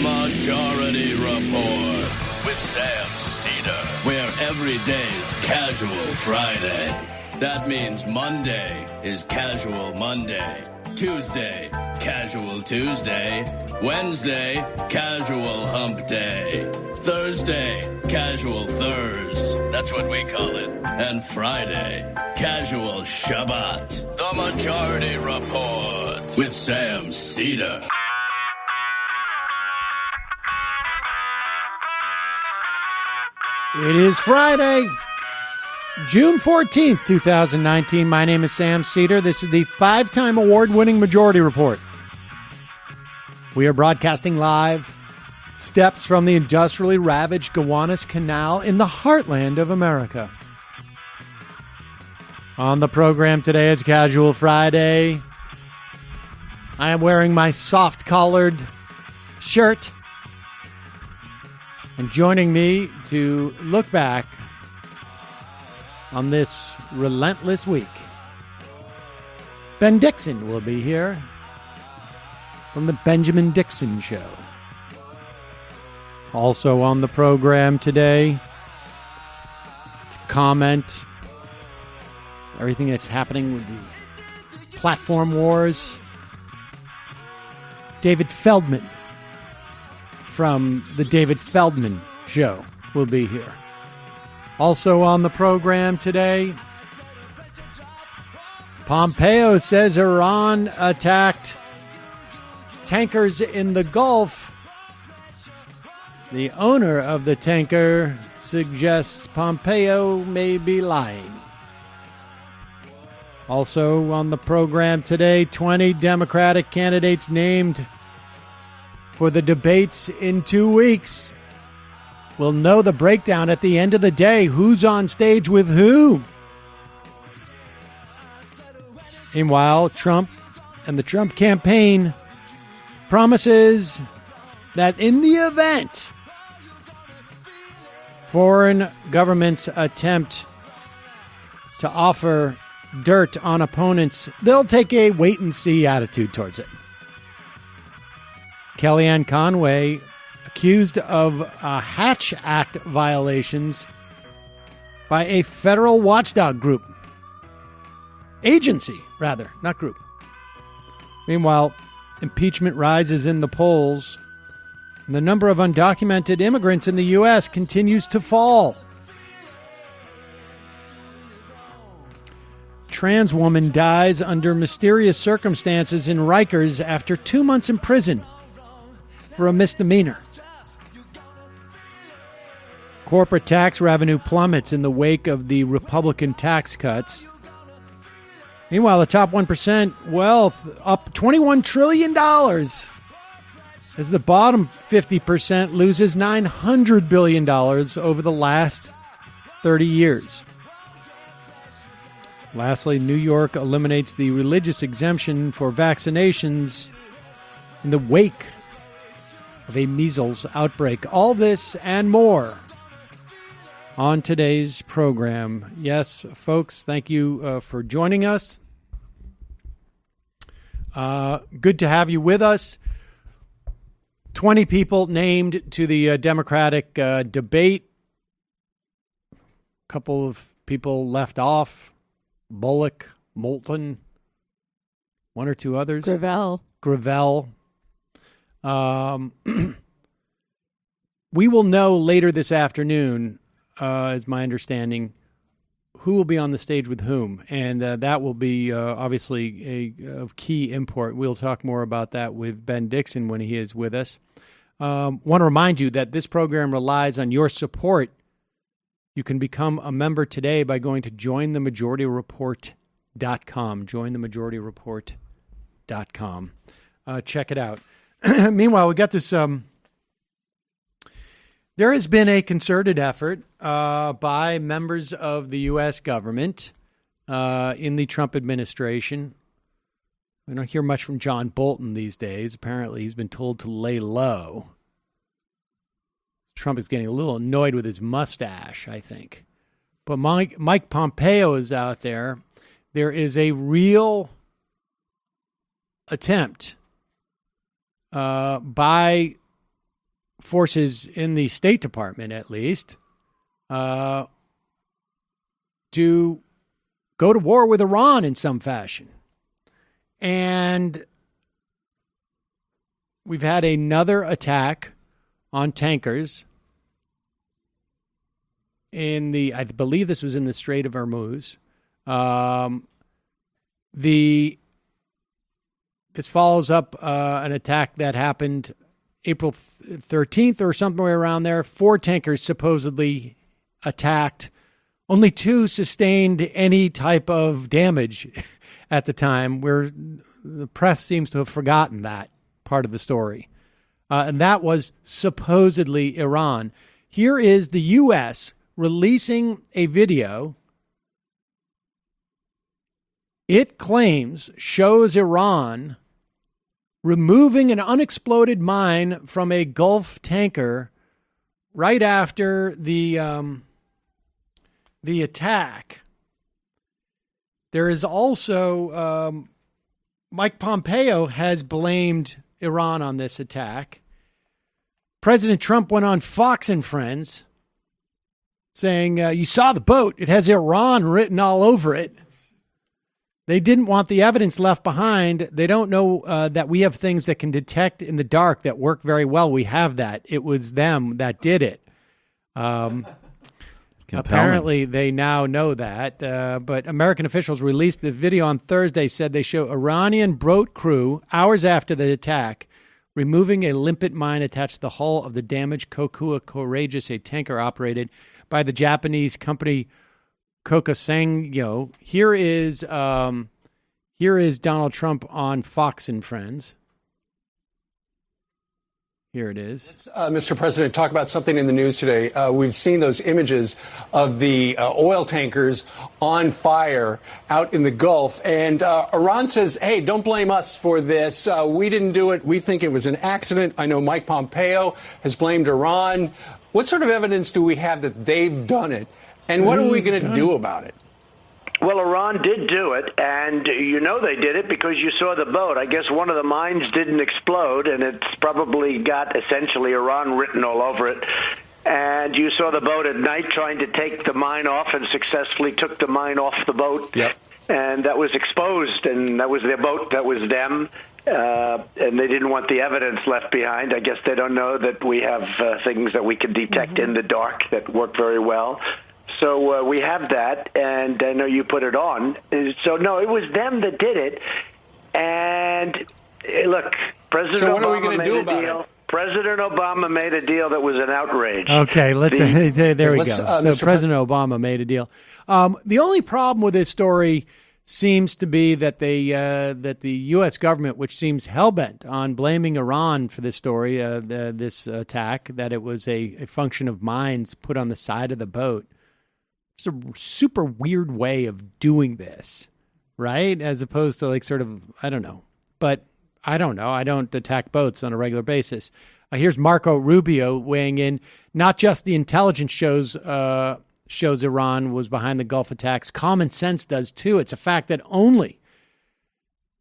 Majority Report with Sam Cedar, where every day's Casual Friday. That means Monday is Casual Monday, Tuesday, Casual Tuesday, Wednesday, Casual Hump Day, Thursday, Casual Thurs, that's what we call it, and Friday, Casual Shabbat. The Majority Report with Sam Cedar. It is Friday, June 14th, 2019. My name is Sam Cedar. This is the 5-time award-winning Majority Report. We are broadcasting live steps from the industrially ravaged Gowanus Canal in the heartland of America. On the program today, it's Casual Friday. I am wearing my soft-collared shirt. And joining me to look back on this relentless week, Ben Dixon will be here from the Benjamin Dixon Show. Also on the program today to comment everything that's happening with the platform wars, David Feldman from the David Feldman Show will be here. Also on the program today, Pompeo says Iran attacked tankers in the Gulf. The owner of the tanker suggests Pompeo may be lying. Also on the program today, 20 Democratic candidates named for the debates in 2 weeks. We'll know the breakdown at the end of the day. Who's on stage with who? Meanwhile, Trump and the Trump campaign promises that in the event foreign governments attempt to offer dirt on opponents, they'll take a wait-and-see attitude towards it. Kellyanne Conway accused of Hatch Act violations by a federal watchdog group. Agency, rather, not group. Meanwhile, impeachment rises in the polls, and the number of undocumented immigrants in the U.S. continues to fall. Trans woman dies under mysterious circumstances in Rikers after 2 months in prison for a misdemeanor. Corporate tax revenue plummets in the wake of the Republican tax cuts. Meanwhile, the top 1% wealth up $21 trillion as the bottom 50% loses $900 billion over the last 30 years. Lastly, New York eliminates the religious exemption for vaccinations in the wake of a measles outbreak. All this and more on today's program. Yes, folks, thank you for joining us. Good to have you with us. 20 people named to the Democratic debate. A couple of people left off. Bullock, Moulton, one or two others. Gravel. We will know later this afternoon, is my understanding, who will be on the stage with whom, and that will be obviously of key import. We'll talk more about that with Ben Dixon when he is with us. Want to remind you that this program relies on your support. You can become a member today by going to jointhemajorityreport.com. Jointhemajorityreport.com. Check it out. Meanwhile, we got this. There has been a concerted effort by members of the U.S. government in the Trump administration. We don't hear much from John Bolton these days. Apparently, he's been told to lay low. Trump is getting a little annoyed with his mustache, I think. But Mike Pompeo is out there. There is a real attempt by forces in the State Department, at least, to go to war with Iran in some fashion. And we've had another attack on tankers I believe this was in the Strait of Hormuz. This follows up an attack that happened April 13th or somewhere around there. 4 tankers supposedly attacked. Only 2 sustained any type of damage at the time, where the press seems to have forgotten that part of the story. And that was supposedly Iran. Here is the U.S. releasing a video. It claims shows Iran removing an unexploded mine from a Gulf tanker right after the attack. There is also Mike Pompeo has blamed Iran on this attack. President Trump went on Fox and Friends saying, you saw the boat. It has Iran written all over it. They didn't want the evidence left behind. They don't know that we have things that can detect in the dark that work very well. We have that. It was them that did it. Apparently, they now know that. But American officials released the video on Thursday, said they show Iranian boat crew hours after the attack removing a limpet mine attached to the hull of the damaged Kokua Courageous, a tanker operated by the Japanese company Kokusangyo. Here is Donald Trump on Fox and Friends. Here it is. Mr. President, talk about something in the news today. We've seen those images of the oil tankers on fire out in the Gulf. And Iran says, hey, don't blame us for this. We didn't do it. We think it was an accident. I know Mike Pompeo has blamed Iran. What sort of evidence do we have that they've done it? And what are we going to do about it? Well, Iran did do it, and you know they did it because you saw the boat. I guess one of the mines didn't explode, and it's probably got essentially Iran written all over it. And you saw the boat at night trying to take the mine off and successfully took the mine off the boat. Yep. And that was exposed, and that was their boat, that was them. And they didn't want the evidence left behind. I guess they don't know that we have things that we can detect in the dark that work very well. So we have that, and I know you put it on. So, no, it was them that did it. And, look, President Obama made a deal. President Obama made a deal that was an outrage. Okay, there we go. So President Obama made a deal. The only problem with this story seems to be that that the U.S. government, which seems hell-bent on blaming Iran for this story, this attack, that it was a function of mines put on the side of the boat. It's a super weird way of doing this, right? As opposed to like sort of, I don't know. But I don't know. I don't attack boats on a regular basis. Here's Marco Rubio weighing in. Not just the intelligence shows Iran was behind the Gulf attacks. Common sense does too. It's a fact that only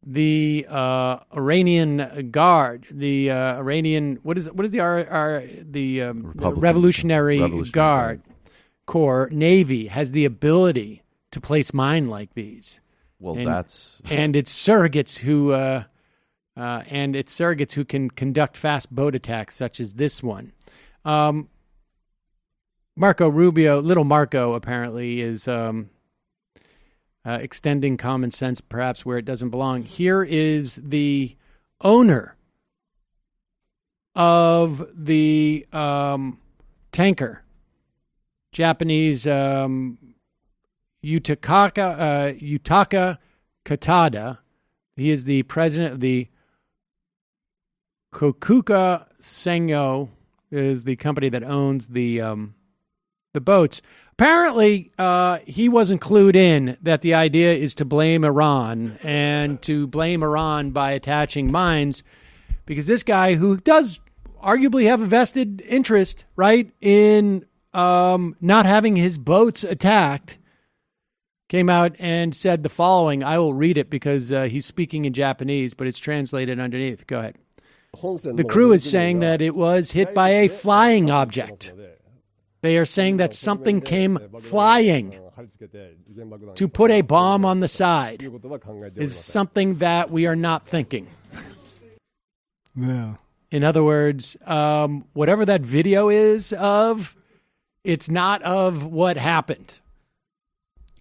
the Iranian Guard, the Iranian, what is the Revolutionary Guard Corps Navy has the ability to place mine like these. Well, and it's surrogates who can conduct fast boat attacks such as this one. Marco Rubio, little Marco, apparently is extending common sense perhaps where it doesn't belong. Here is the owner of the tanker, Japanese Yutaka Katada. He is the president of the Kokuka Sengyo, is the company that owns the boats. Apparently, he wasn't clued in that the idea is to blame Iran and to blame Iran by attaching mines, because this guy, who does arguably have a vested interest, right, in not having his boats attacked, came out and said the following. I will read it because he's speaking in Japanese, but it's translated underneath. Go ahead. The crew is saying that it was hit by a flying object. They are saying that something came flying to put a bomb on the side is something that we are not thinking. Yeah. In other words, whatever that video is of, it's not of what happened.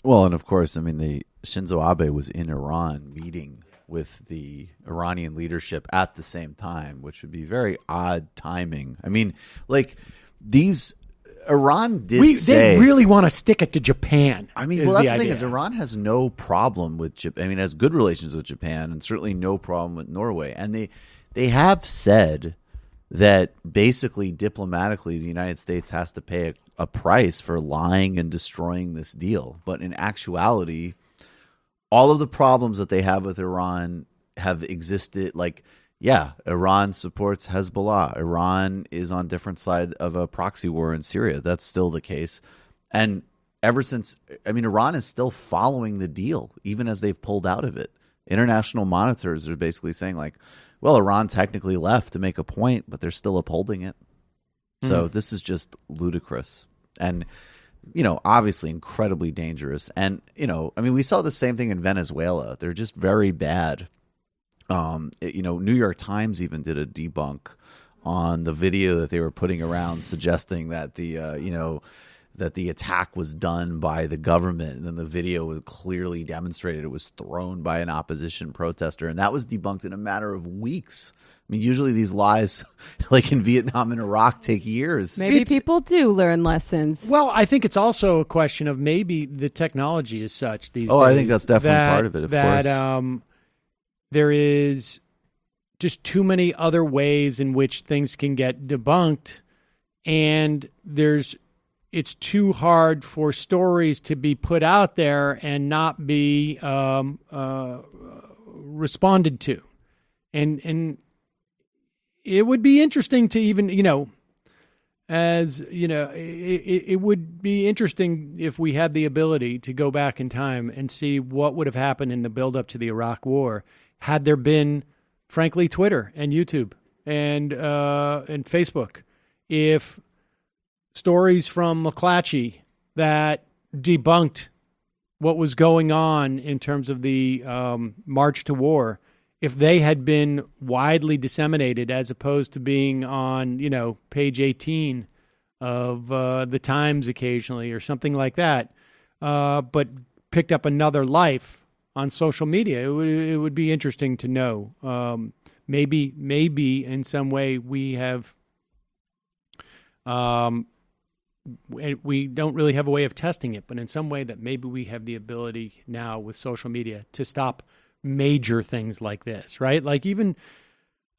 Well, and of course, I mean, Shinzo Abe was in Iran meeting with the Iranian leadership at the same time, which would be very odd timing. I mean, like Iran did say... They really want to stick it to Japan. I mean, well, that's the thing is Iran has no problem with Japan. I mean, has good relations with Japan and certainly no problem with Norway. And they have said that basically diplomatically the United States has to pay a price for lying and destroying this deal. But in actuality, all of the problems that they have with Iran have existed. Like, yeah, Iran supports Hezbollah. Iran is on different side of a proxy war in Syria. That's still the case. And ever since, I mean, Iran is still following the deal, even as they've pulled out of it. International monitors are basically saying like, well, Iran technically left to make a point, but they're still upholding it. So this is just ludicrous and, you know, obviously incredibly dangerous. And, you know, I mean, we saw the same thing in Venezuela. They're just very bad. You know, New York Times even did a debunk on the video that they were putting around suggesting that that the attack was done by the government, and then the video was clearly demonstrated it was thrown by an opposition protester, and that was debunked in a matter of weeks. I mean, usually these lies, like in Vietnam and Iraq, take years. Maybe people do learn lessons. Well, I think it's also a question of maybe the technology is such these days. I think that's definitely part of it, of course. There is just too many other ways in which things can get debunked, and it's too hard for stories to be put out there and not be responded to. And it would be interesting to even, you know, it would be interesting if we had the ability to go back in time and see what would have happened in the buildup to the Iraq War had there been, frankly, Twitter and YouTube and Facebook. If stories from McClatchy that debunked what was going on in terms of the march to war, if they had been widely disseminated as opposed to being on, you know, page 18 of the Times occasionally or something like that, but picked up another life on social media, it would be interesting to know. Maybe in some way we have... we don't really have a way of testing it, but in some way that maybe we have the ability now with social media to stop major things like this, right? Like even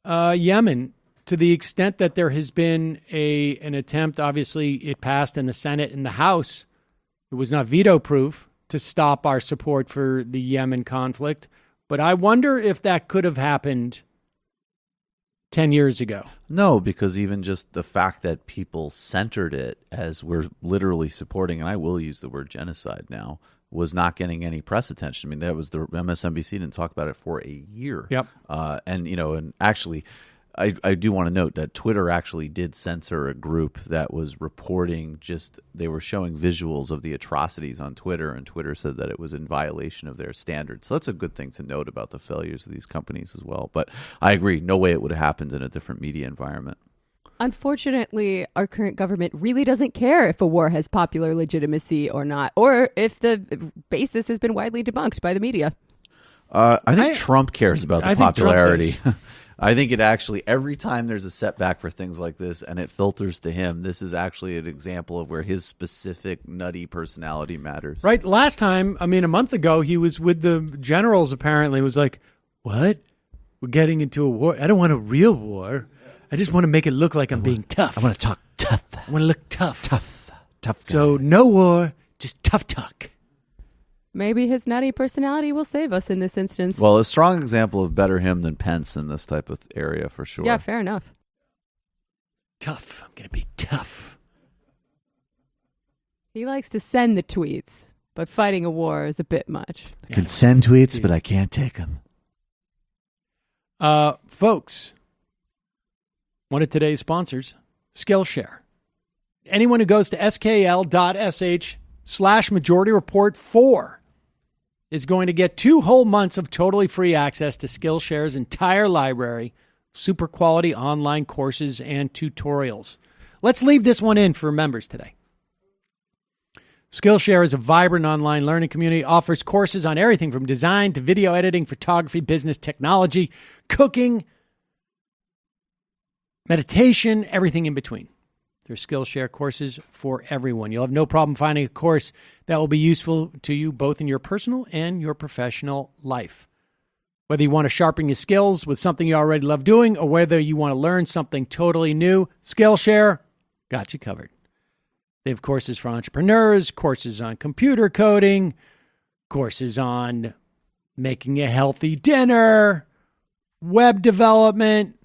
Yemen, to the extent that there has been an attempt, obviously it passed in the Senate and the House. It was not veto proof to stop our support for the Yemen conflict. But I wonder if that could have happened 10 years ago. No, because even just the fact that people centered it as we're literally supporting, and I will use the word genocide now, was not getting any press attention. I mean, that was the MSNBC didn't talk about it for a year. Yep. And actually, I do want to note that Twitter actually did censor a group that was reporting they were showing visuals of the atrocities on Twitter, and Twitter said that it was in violation of their standards. So that's a good thing to note about the failures of these companies as well. But I agree, no way it would have happened in a different media environment. Unfortunately, our current government really doesn't care if a war has popular legitimacy or not, or if the basis has been widely debunked by the media. I think Trump cares about the popularity. I think it actually, every time there's a setback for things like this and it filters to him, this is actually an example of where his specific nutty personality matters. Right. Last time, a month ago, he was with the generals, apparently. Was like, what? We're getting into a war. I don't want a real war. I just want to make it look like I'm being tough. I want to talk tough. I want to look tough. Tough guy. So no war, just tough talk. Maybe his nutty personality will save us in this instance. Well, a strong example of better him than Pence in this type of area, for sure. Yeah, fair enough. Tough. I'm going to be tough. He likes to send the tweets, but fighting a war is a bit much. I can send tweets, but I can't take them. Folks, One of today's sponsors, Skillshare. Anyone who goes to skl.sh/Majority Report 4 is going to get 2 whole months of totally free access to Skillshare's entire library, super quality online courses and tutorials. Let's leave this one in for members today. Skillshare is a vibrant online learning community, offers courses on everything from design to video editing, photography, business, technology, cooking, meditation, everything in between. There's Skillshare courses for everyone. You'll have no problem finding a course that will be useful to you both in your personal and your professional life. Whether you want to sharpen your skills with something you already love doing or whether you want to learn something totally new, Skillshare got you covered. They have courses for entrepreneurs, courses on computer coding, courses on making a healthy dinner, web development,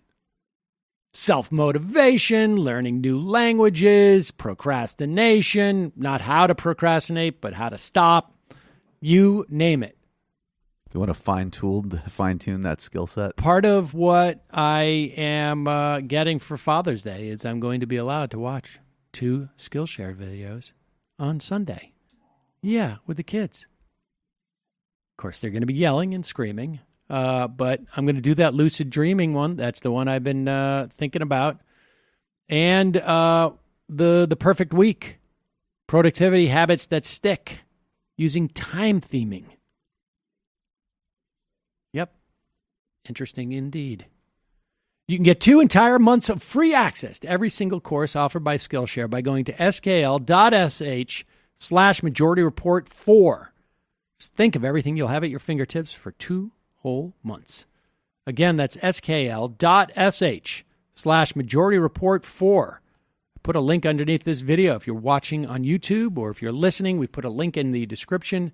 self-motivation, learning new languages, procrastination, not how to procrastinate, but how to stop. You name it. If you want to fine-tune that skill set. Part of what I am getting for Father's Day is I'm going to be allowed to watch 2 Skillshare videos on Sunday. Yeah, with the kids. Of course, they're going to be yelling and screaming. But I'm going to do that lucid dreaming one. That's the one I've been thinking about. And the perfect week. Productivity habits that stick. Using time theming. Yep. Interesting indeed. You can get 2 entire months of free access to every single course offered by Skillshare by going to skl.sh/Majority Report 4. Just think of everything you'll have at your fingertips for 2 whole months. Again, that's skl.sh/Majority Report 4. I put a link underneath this video. If you're watching on YouTube or if you're listening, we put a link in the description.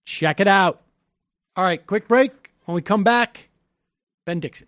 Check it out. All right, quick break. When we come back, Ben Dixon.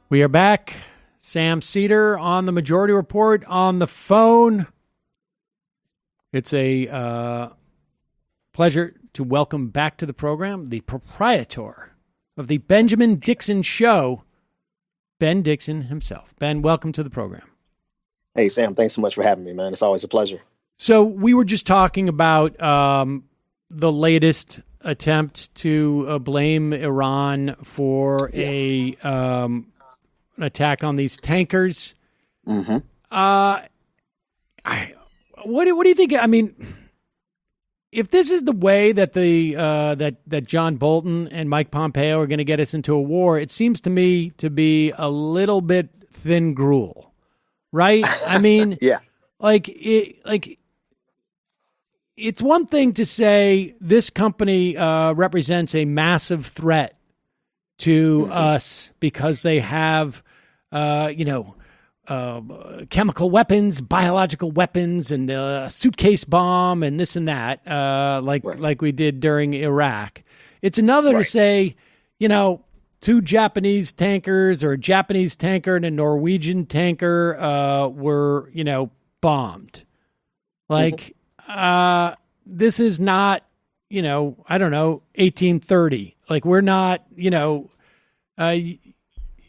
We are back. Sam Cedar on the Majority Report on the phone. It's a pleasure to welcome back to the program the proprietor of the Benjamin Dixon Show, Ben Dixon himself. Ben, welcome to the program. Hey, Sam, thanks so much for having me, man. It's always a pleasure. So we were just talking about the latest attempt to blame Iran for an attack on these tankers. Mm-hmm. What do you think? I mean, if this is the way that that John Bolton and Mike Pompeo are going to get us into a war, it seems to me to be a little bit thin gruel, right? I mean, yeah, it's one thing to say this company represents a massive threat to us because they have, chemical weapons, biological weapons, and a suitcase bomb, and this and that, like we did during Iraq. It's another to say, two Japanese tankers or a Japanese tanker and a Norwegian tanker were, bombed. This is not, 1830. Like, we're not,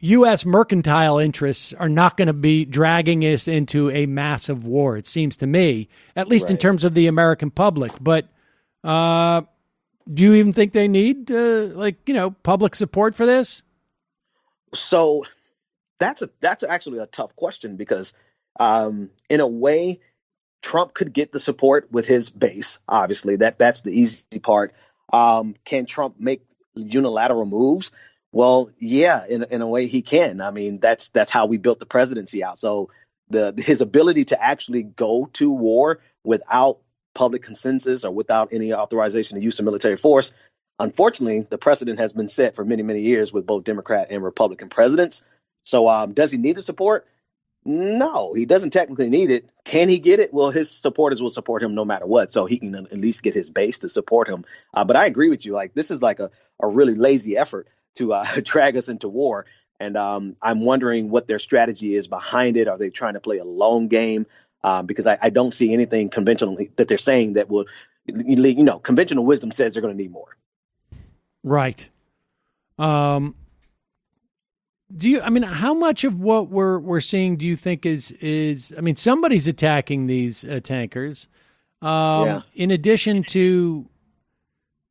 U.S. mercantile interests are not going to be dragging us into a massive war, it seems to me, at least in terms of the American public. But do you even think they need, public support for this? So that's actually a tough question because in a way, Trump could get the support with his base. Obviously, that's the easy part. Can Trump make unilateral moves? Well, yeah, in a way he can. I mean, that's how we built the presidency out. So his ability to actually go to war without public consensus or without any authorization to use of military force, unfortunately, the precedent has been set for many, many years with both Democrat and Republican presidents. So does he need the support? No, he doesn't technically need it. Can he get it? Well, his supporters will support him no matter what. So he can at least get his base to support him. But I agree with you. Like, this is like a really lazy effort to drag us into war. And I'm wondering what their strategy is behind it. Are they trying to play a long game? Because I don't see anything conventionally that they're saying that will, conventional wisdom says they're going to need more. Right. How much of what we're seeing do you think is somebody's attacking these tankers, in addition to,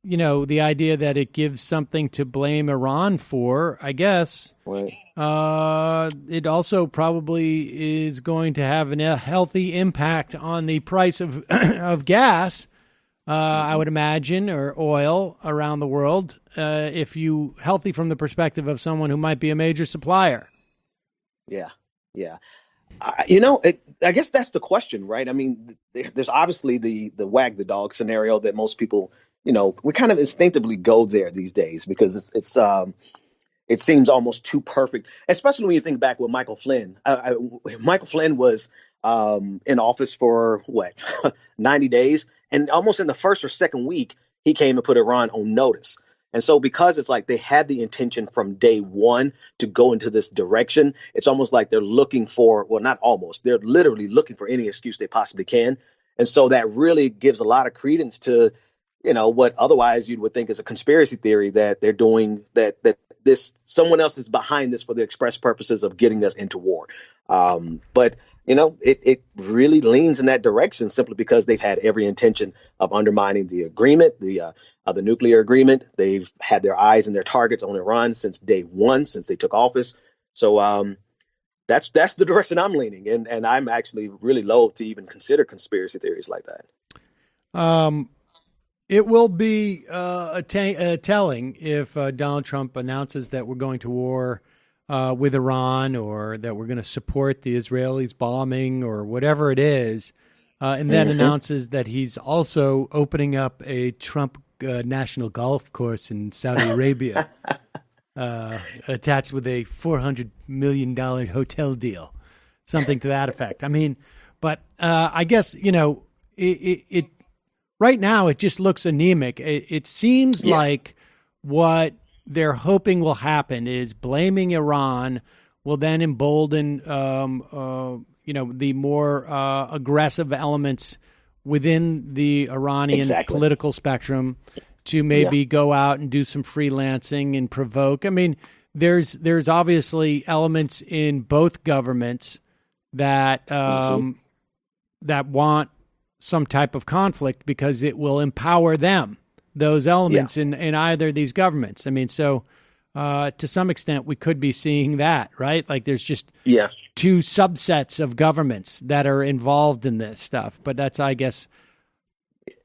the idea that it gives something to blame Iran for, I guess. Right. It also probably is going to have a healthy impact on the price of of gas, I would imagine, or oil around the world, healthy from the perspective of someone who might be a major supplier. Yeah. I guess that's the question, right? I mean, there's obviously the wag the dog scenario that most people, we kind of instinctively go there these days because it seems almost too perfect, especially when you think back with Michael Flynn. Michael Flynn was in office for 90 days. And almost in the first or second week, he came and put Iran on notice. And so because it's like they had the intention from day one to go into this direction, it's almost like they're looking for, well, not almost, they're literally looking for any excuse they possibly can. And so that really gives a lot of credence to, what otherwise you would think is a conspiracy theory that they're doing, that this someone else is behind this for the express purposes of getting us into war. But it really leans in that direction simply because they've had every intention of undermining the agreement, the nuclear agreement. They've had their eyes and their targets on Iran since day one, since they took office. So that's the direction I'm leaning, and I'm actually really loath to even consider conspiracy theories like that. It will be telling if Donald Trump announces that we're going to war with Iran, or that we're going to support the Israelis bombing, or whatever it is, and then announces that he's also opening up a Trump national golf course in Saudi Arabia, attached with a $400 million hotel deal, something to that effect. I mean, but I guess, it right now it just looks anemic. It seems like what they're hoping will happen is blaming Iran will then embolden, the more aggressive elements within the Iranian political spectrum to maybe go out and do some freelancing and provoke. I mean, there's obviously elements in both governments that that want some type of conflict because it will empower them, those elements in either of these governments. I mean, so to some extent, we could be seeing that, right? Like there's just two subsets of governments that are involved in this stuff. But that's, I guess,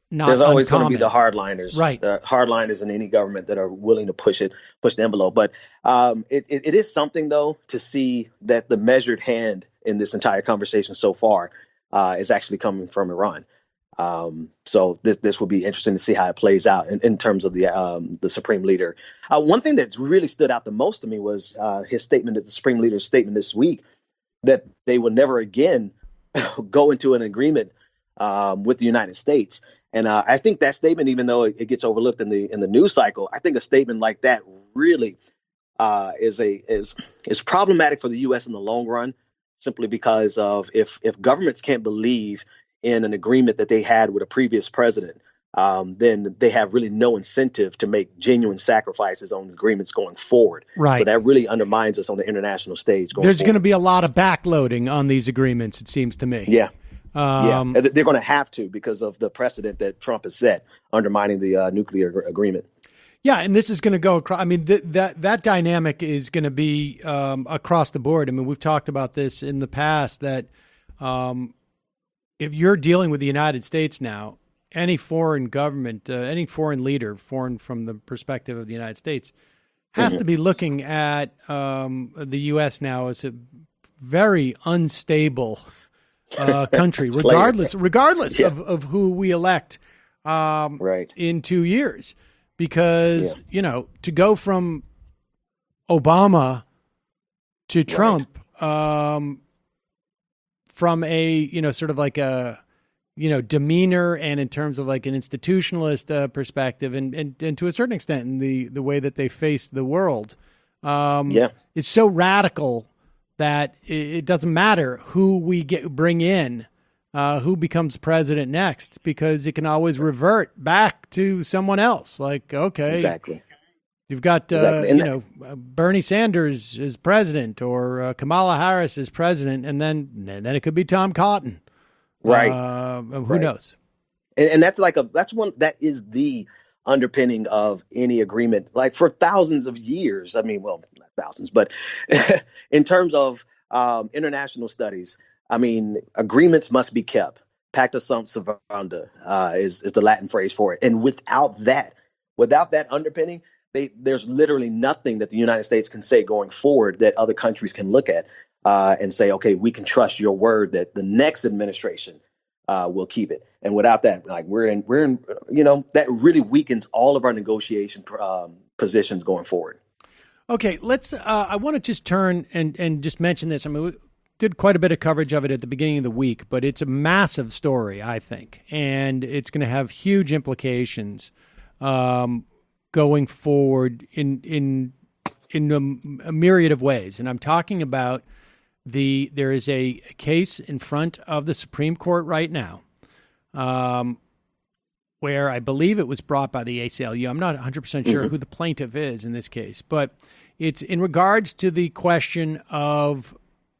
not There's always uncommon. going to be the hardliners, right? The hardliners in any government that are willing to push the envelope. But it is something, though, to see that the measured hand in this entire conversation so far is actually coming from Iran. So this will be interesting to see how it plays out in terms of the Supreme Leader. One thing that really stood out the most to me was his statement, the Supreme Leader's statement this week, that they will never again go into an agreement with the United States. And I think that statement, even though it gets overlooked in the news cycle, I think a statement like that really is problematic for the U.S. in the long run, simply because of if governments can't believe in an agreement that they had with a previous president, then they have really no incentive to make genuine sacrifices on agreements going forward. Right. So that really undermines us on the international stage. There's going to be a lot of backloading on these agreements, it seems to me. Yeah. They're going to have to, because of the precedent that Trump has set, undermining the nuclear agreement. Yeah, and this is going to go across. I mean, that dynamic is going to be across the board. I mean, we've talked about this in the past, that if you're dealing with the United States now, any foreign government, any foreign leader, foreign from the perspective of the United States, has to be looking at the U.S. now as a very unstable country, regardless of who we elect in 2 years. Because, to go from Obama to Trump, from a, sort of like a, demeanor and in terms of like an institutionalist perspective and to a certain extent in the way that they face the world, is so radical that it doesn't matter who we bring in, who becomes president next, because it can always revert back to someone else. Like, okay, exactly. You've got, Bernie Sanders as president, or Kamala Harris as president, and then it could be Tom Cotton. Right. Who knows? And that's that is the underpinning of any agreement, like for thousands of years. I mean, well, not thousands, but in terms of international studies, I mean, agreements must be kept. Pacta sunt servanda is the Latin phrase for it. And without that underpinning, there's literally nothing that the United States can say going forward that other countries can look at and say, okay, we can trust your word that the next administration will keep it. And without that, like we're in, that really weakens all of our negotiation positions going forward. Okay, I want to just turn and just mention this. I mean, we did quite a bit of coverage of it at the beginning of the week, but it's a massive story, I think, and it's going to have huge implications going forward in a myriad of ways. And I'm talking about there is a case in front of the Supreme Court right now, where I believe it was brought by the ACLU. I'm not 100% sure who the plaintiff is in this case, but it's in regards to the question of,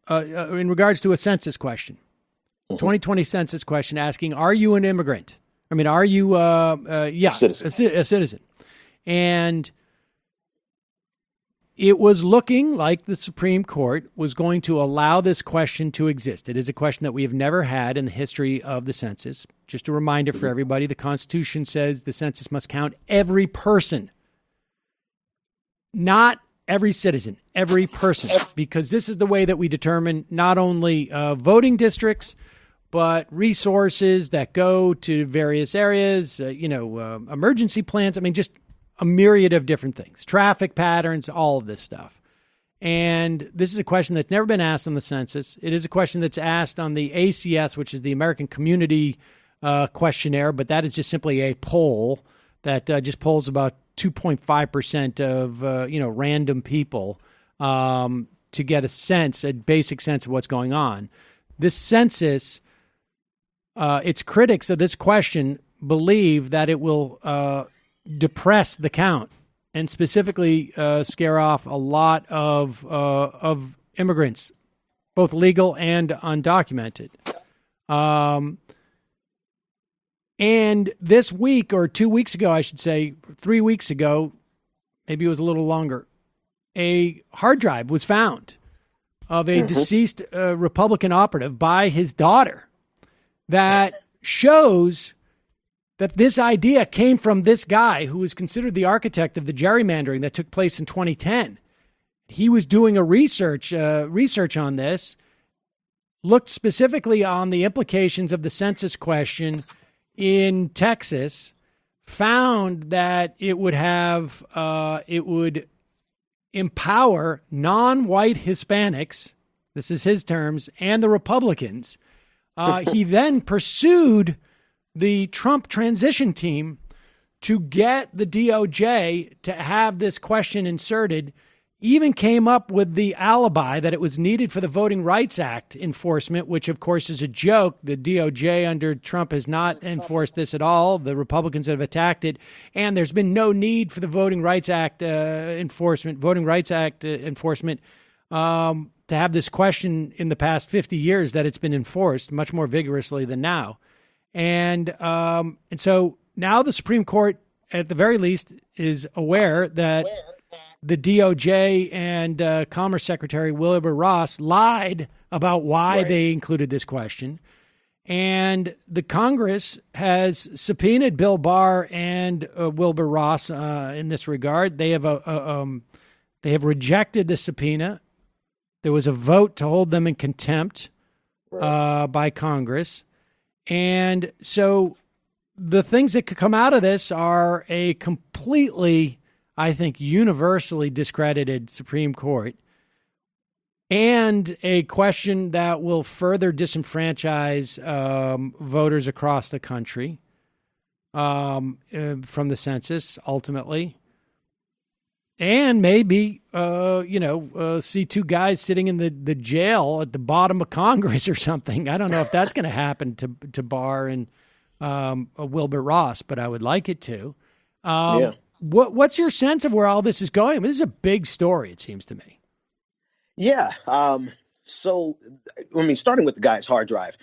in regards to a census question, 2020 census question, asking, are you an immigrant? I mean, are you, a citizen? And it was looking like the Supreme Court was going to allow this question to exist. It is a question that we have never had in the history of the census. Just a reminder for everybody, the Constitution says the census must count every person, not every citizen, every person, because this is the way that we determine not only voting districts, but resources that go to various areas, emergency plans. I mean, just a myriad of different things, traffic patterns, all of this stuff. And this is a question that's never been asked on the census. It is a question that's asked on the ACS, which is the American Community Questionnaire, but that is just simply a poll that just polls about 2.5% of, random people to get a basic sense of what's going on. This census, its critics of this question believe that it will depress the count and specifically scare off a lot of immigrants, both legal and undocumented. And this week, or 2 weeks ago, I should say, 3 weeks ago, maybe it was a little longer, a hard drive was found of a deceased Republican operative by his daughter that shows that this idea came from this guy who was considered the architect of the gerrymandering that took place in 2010. He was doing a research on this, looked specifically on the implications of the census question in Texas found that it would empower non-white Hispanics, this is his terms, and the Republicans. He then pursued the Trump transition team to get the DOJ to have this question inserted, even came up with the alibi that it was needed for the Voting Rights Act enforcement, which, of course, is a joke. The DOJ under Trump has not enforced this at all. The Republicans have attacked it. And there's been no need for the Voting Rights Act enforcement to have this question in the past 50 years that it's been enforced much more vigorously than now. And so now the Supreme Court, at the very least, is aware that the DOJ and Commerce Secretary Wilbur Ross lied about why they included this question. And the Congress has subpoenaed Bill Barr and Wilbur Ross in this regard. They have rejected the subpoena. There was a vote to hold them in contempt by Congress. And so the things that could come out of this are a completely, I think, universally discredited Supreme Court and a question that will further disenfranchise voters across the country from the census, ultimately. And maybe, see two guys sitting in the jail at the bottom of Congress or something. I don't know if that's going to happen to Barr and Wilbur Ross, but I would like it to. What's your sense of where all this is going? I mean, this is a big story, it seems to me. Yeah. So, starting with the guy's hard drive,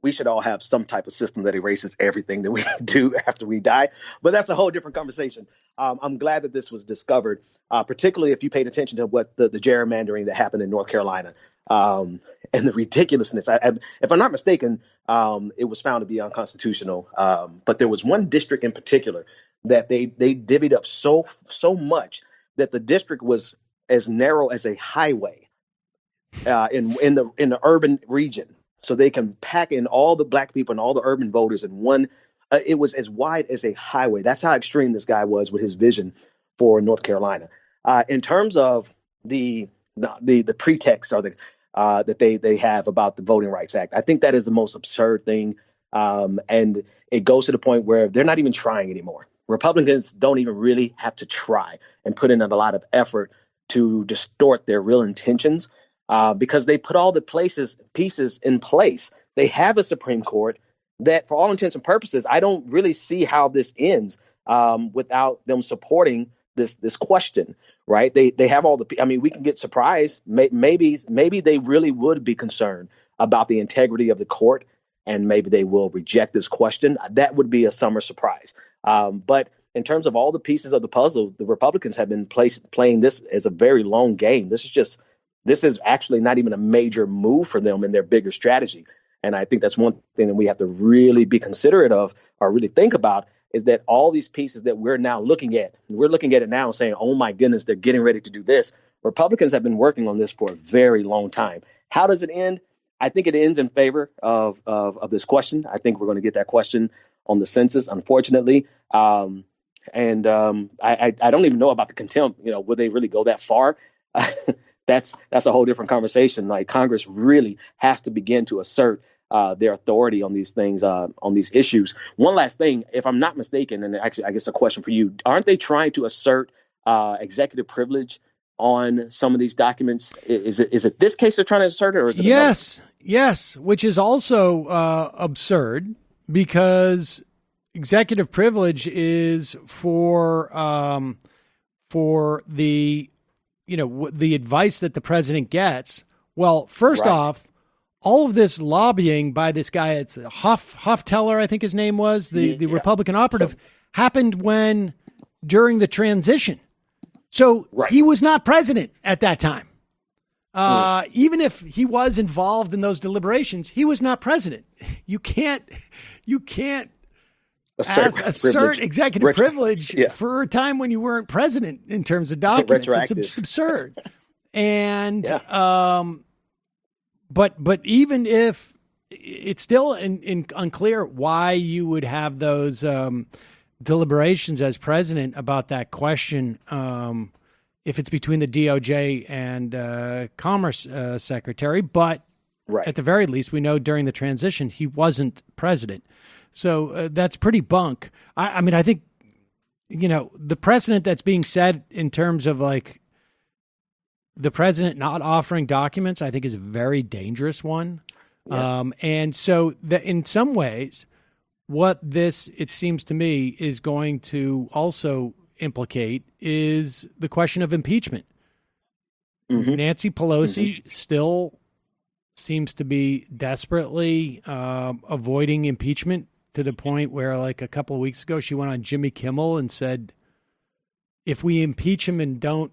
we should all have some type of system that erases everything that we do after we die. But that's a whole different conversation. I'm glad that this was discovered, particularly if you paid attention to what the gerrymandering that happened in North Carolina and the ridiculousness. If I'm not mistaken, it was found to be unconstitutional. But there was one district in particular that they divvied up so much that the district was as narrow as a highway in the urban region. So they can pack in all the black people and all the urban voters in one. It was as wide as a highway. That's how extreme this guy was with his vision for North Carolina. In terms of the pretext or that they have about the Voting Rights Act, I think that is the most absurd thing. And it goes to the point where they're not even trying anymore. Republicans don't even really have to try and put in a lot of effort to distort their real intentions. Because they put all the pieces in place. They have a Supreme Court that, for all intents and purposes, I don't really see how this ends without them supporting this question, right? They have all we can get surprised. Maybe they really would be concerned about the integrity of the court, and maybe they will reject this question. That would be a summer surprise. But in terms of all the pieces of the puzzle, the Republicans have been playing this as a very long game. This is actually not even a major move for them in their bigger strategy. And I think that's one thing that we have to really be considerate of or really think about is that all these pieces that we're looking at it now and saying, oh, my goodness, they're getting ready to do this. Republicans have been working on this for a very long time. How does it end? I think it ends in favor of this question. I think we're going to get that question on the census, unfortunately. I don't even know about the contempt. Will they really go that far? That's a whole different conversation. Like, Congress really has to begin to assert their authority on these things, on these issues. One last thing, if I'm not mistaken, and actually I guess a question for you, aren't they trying to assert executive privilege on some of these documents? Is it this case they're trying to assert it, or is it Yes, which is also absurd because executive privilege is for the the advice that the president gets. Well, first off, all of this lobbying by this guy, it's Hofteller, I think his name was, the Republican operative, happened during the transition. So he was not president at that time. Even if he was involved in those deliberations, he was not president. You can't assert executive privilege for a time when you weren't president in terms of documents. It's absurd. And but even if it's still unclear why you would have those deliberations as president about that question. If it's between the DOJ and Commerce Secretary, but at the very least, we know during the transition he wasn't president. So that's pretty bunk. I mean, I think, the precedent that's being set in terms of like the president not offering documents, I think is a very dangerous one. Yeah. And so in some ways, what this, it seems to me, is going to also implicate is the question of impeachment. Mm-hmm. Nancy Pelosi still seems to be desperately avoiding impeachment, to the point where, like, a couple of weeks ago, she went on Jimmy Kimmel and said, if we impeach him and don't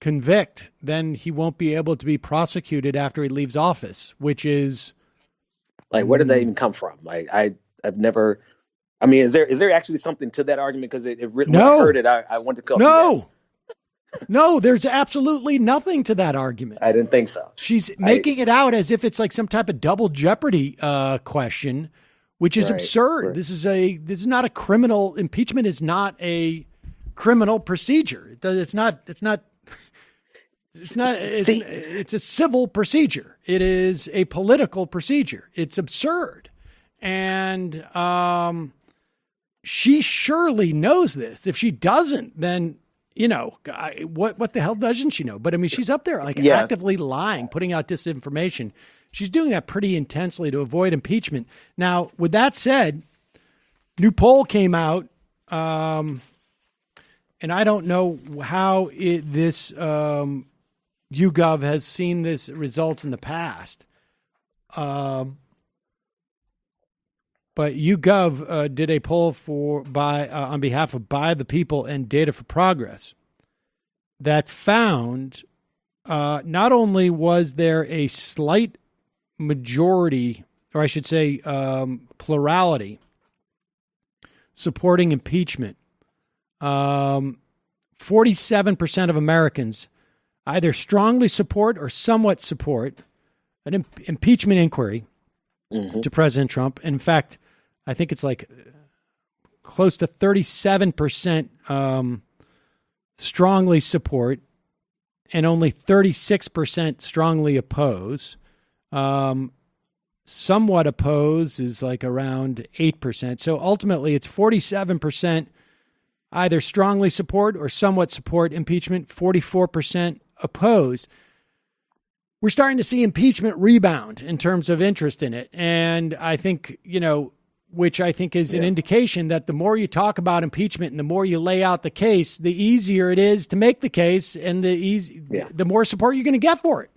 convict, then he won't be able to be prosecuted after he leaves office, which is like, where did that even come from? Like, I've never, I mean, is there actually something to that argument? Because when I heard it, I wanted to go. No, there's absolutely nothing to that argument. I didn't think so. She's making it out as if it's like some type of double jeopardy question, which is absurd. Right. This is not a criminal. Impeachment is not a criminal procedure. It's a civil procedure. It is a political procedure. It's absurd. And she surely knows this. If she doesn't, then, what the hell doesn't she know? But I mean, she's up there actively lying, putting out disinformation. She's doing that pretty intensely to avoid impeachment. Now, with that said, new poll came out, and I don't know how this YouGov has seen this results in the past. But YouGov did a poll on behalf of By the People and Data for Progress that found not only was there a slight majority, or I should say plurality, supporting impeachment. 47% of Americans either strongly support or somewhat support an impeachment inquiry to President Trump. In fact, I think it's like close to 37% strongly support and only 36% strongly oppose. Somewhat oppose is like around 8%. So ultimately it's 47% either strongly support or somewhat support impeachment, 44% oppose. We're starting to see impeachment rebound in terms of interest in it. And I think, which I think is an indication that the more you talk about impeachment and the more you lay out the case, the easier it is to make the case and the more support you're going to get for it.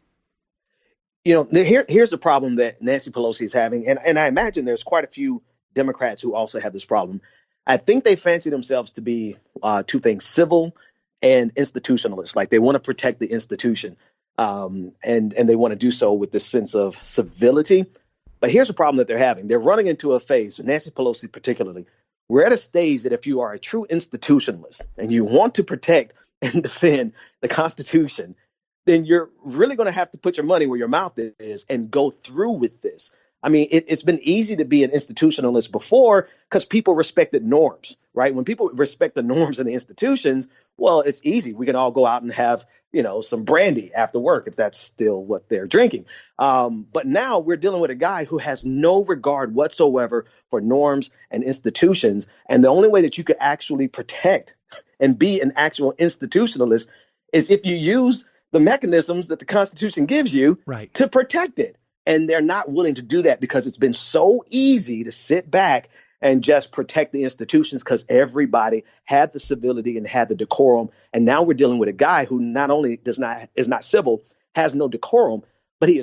Here's the problem that Nancy Pelosi is having. And I imagine there's quite a few Democrats who also have this problem. I think they fancy themselves to be two things: civil and institutionalist. Like, they want to protect the institution, and they want to do so with this sense of civility. But here's the problem that they're having. They're running into a phase, Nancy Pelosi particularly. We're at a stage that if you are a true institutionalist and you want to protect and defend the Constitution, then you're really going to have to put your money where your mouth is and go through with this. I mean, it's been easy to be an institutionalist before because people respected norms, right? When people respect the norms and the institutions, well, it's easy. We can all go out and have, some brandy after work if that's still what they're drinking. But now we're dealing with a guy who has no regard whatsoever for norms and institutions. And the only way that you could actually protect and be an actual institutionalist is if you use the mechanisms that the Constitution gives you to protect it. And they're not willing to do that because it's been so easy to sit back and just protect the institutions because everybody had the civility and had the decorum. And now we're dealing with a guy who not only is not civil, has no decorum, but he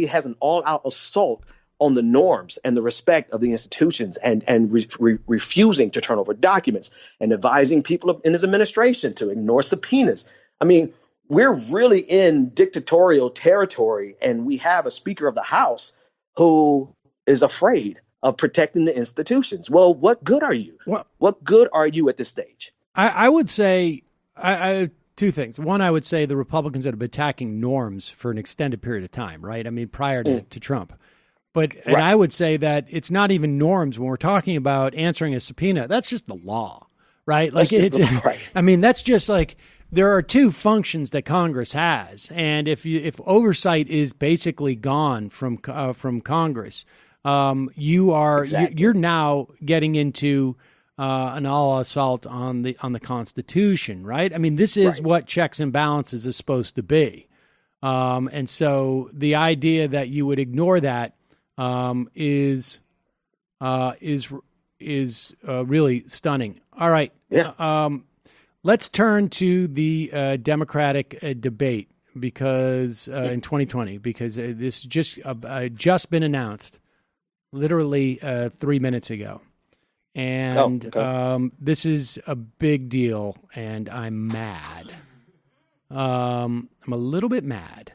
has an all-out assault on the norms and the respect of the institutions and refusing to turn over documents and advising people in his administration to ignore subpoenas. I mean, we're really in dictatorial territory, and we have a Speaker of the House who is afraid of protecting the institutions. Well, what good are you? What good are you at this stage? I would say two things. One, I would say the Republicans that have been attacking norms for an extended period of time, right? I mean, prior to Trump. And I would say that it's not even norms when we're talking about answering a subpoena. That's just the law, right? Like I mean, that's just like there are two functions that Congress has, and if oversight is basically gone from Congress, you're now getting into an all assault on the Constitution, right? I mean, this is what checks and balances is supposed to be, and so the idea that you would ignore that is really stunning. All right. Yeah. Let's turn to the Democratic debate because in 2020, because this just been announced literally 3 minutes ago. And this is a big deal, and I'm mad. I'm a little bit mad.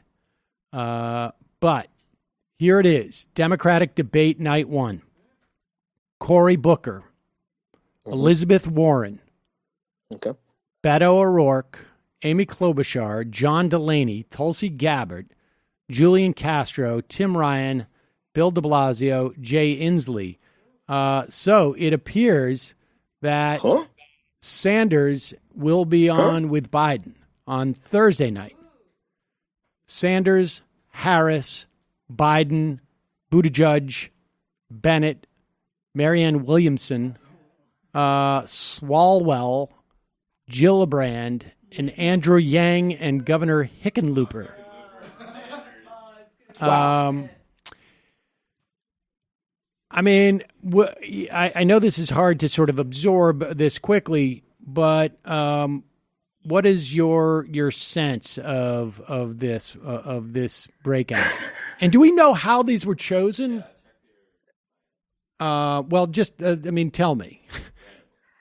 But here it is. Democratic debate night 1. Cory Booker, Elizabeth Warren, Beto O'Rourke, Amy Klobuchar, John Delaney, Tulsi Gabbard, Julian Castro, Tim Ryan, Bill de Blasio, Jay Inslee. So it appears that Sanders will be on with Biden on Thursday night. Sanders, Harris, Biden, Buttigieg, Bennett, Marianne Williamson, Swalwell, Gillibrand, and Andrew Yang and Governor Hickenlooper. Wow. I mean, I know this is hard to sort of absorb this quickly, but what is your sense of this breakout? And do we know how these were chosen? Well, just I mean, tell me.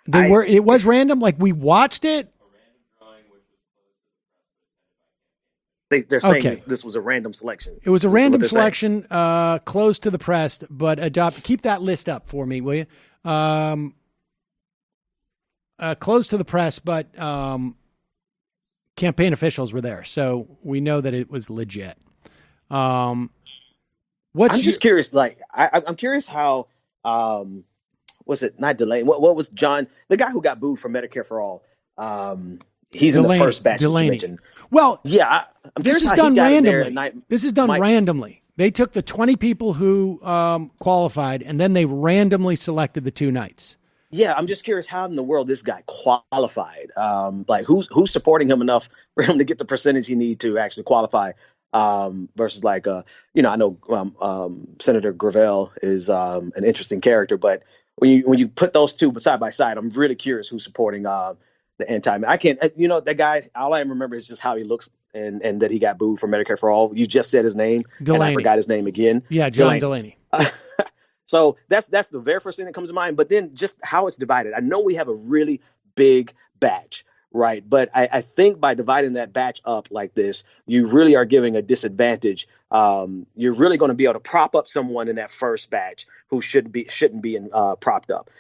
It was random. Like we watched it. They're saying this was a random selection. It was a random selection, closed to the press, but keep that list up for me, will you? Closed to the press, but campaign officials were there, so we know that it was legit. I'm just curious. Like, I'm curious how. Was it not Delaney? What was John, the guy who got booed for Medicare for All? He's in the first batch that you mentioned. Well, yeah, this is done randomly. This is done randomly. They took the 20 people who qualified, and then they randomly selected the 2 nights. Yeah, I'm just curious how in the world this guy qualified. Like, who's supporting him enough for him to get the percentage he need to actually qualify? Versus like, I know Senator Gravel is an interesting character, but when you put those two side by side, I'm really curious who's supporting the anti. I can't, that guy. All I remember is just how he looks and that he got booed for Medicare for All. You just said his name, Delaney. And I forgot his name again. Yeah, John Delaney. So that's the very first thing that comes to mind. But then just how it's divided. I know we have a really big batch. Right. But I think by dividing that batch up like this, you really are giving a disadvantage. You're really going to be able to prop up someone in that first batch who shouldn't be propped up.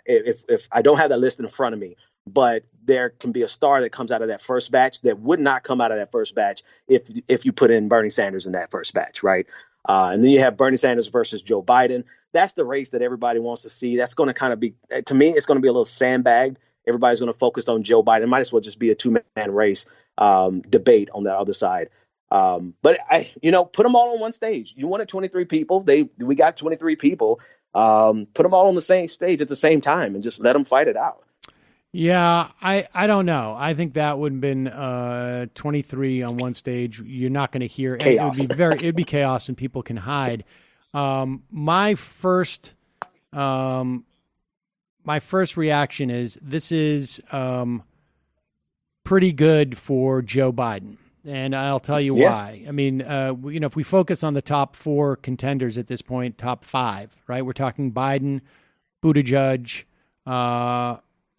If I don't have that list in front of me, but there can be a star that comes out of that first batch that would not come out of that first batch if you put in Bernie Sanders in that first batch. Right. And then you have Bernie Sanders versus Joe Biden. That's the race that everybody wants to see. That's going to kind of be, to me, it's going to be a little sandbagged. Everybody's going to focus on Joe Biden. It might as well just be a 2-man race debate on that other side. But put them all on one stage. You wanted 23 people. We got 23 people. Put them all on the same stage at the same time and just let them fight it out. Yeah, I don't know. I think that would have been 23 on one stage. You're not going to hear chaos. It'd be chaos and people can hide. My first reaction is this is pretty good for Joe Biden. And I'll tell you why. I mean, if we focus on the top 4 contenders at this point, top 5, right? We're talking Biden, Buttigieg,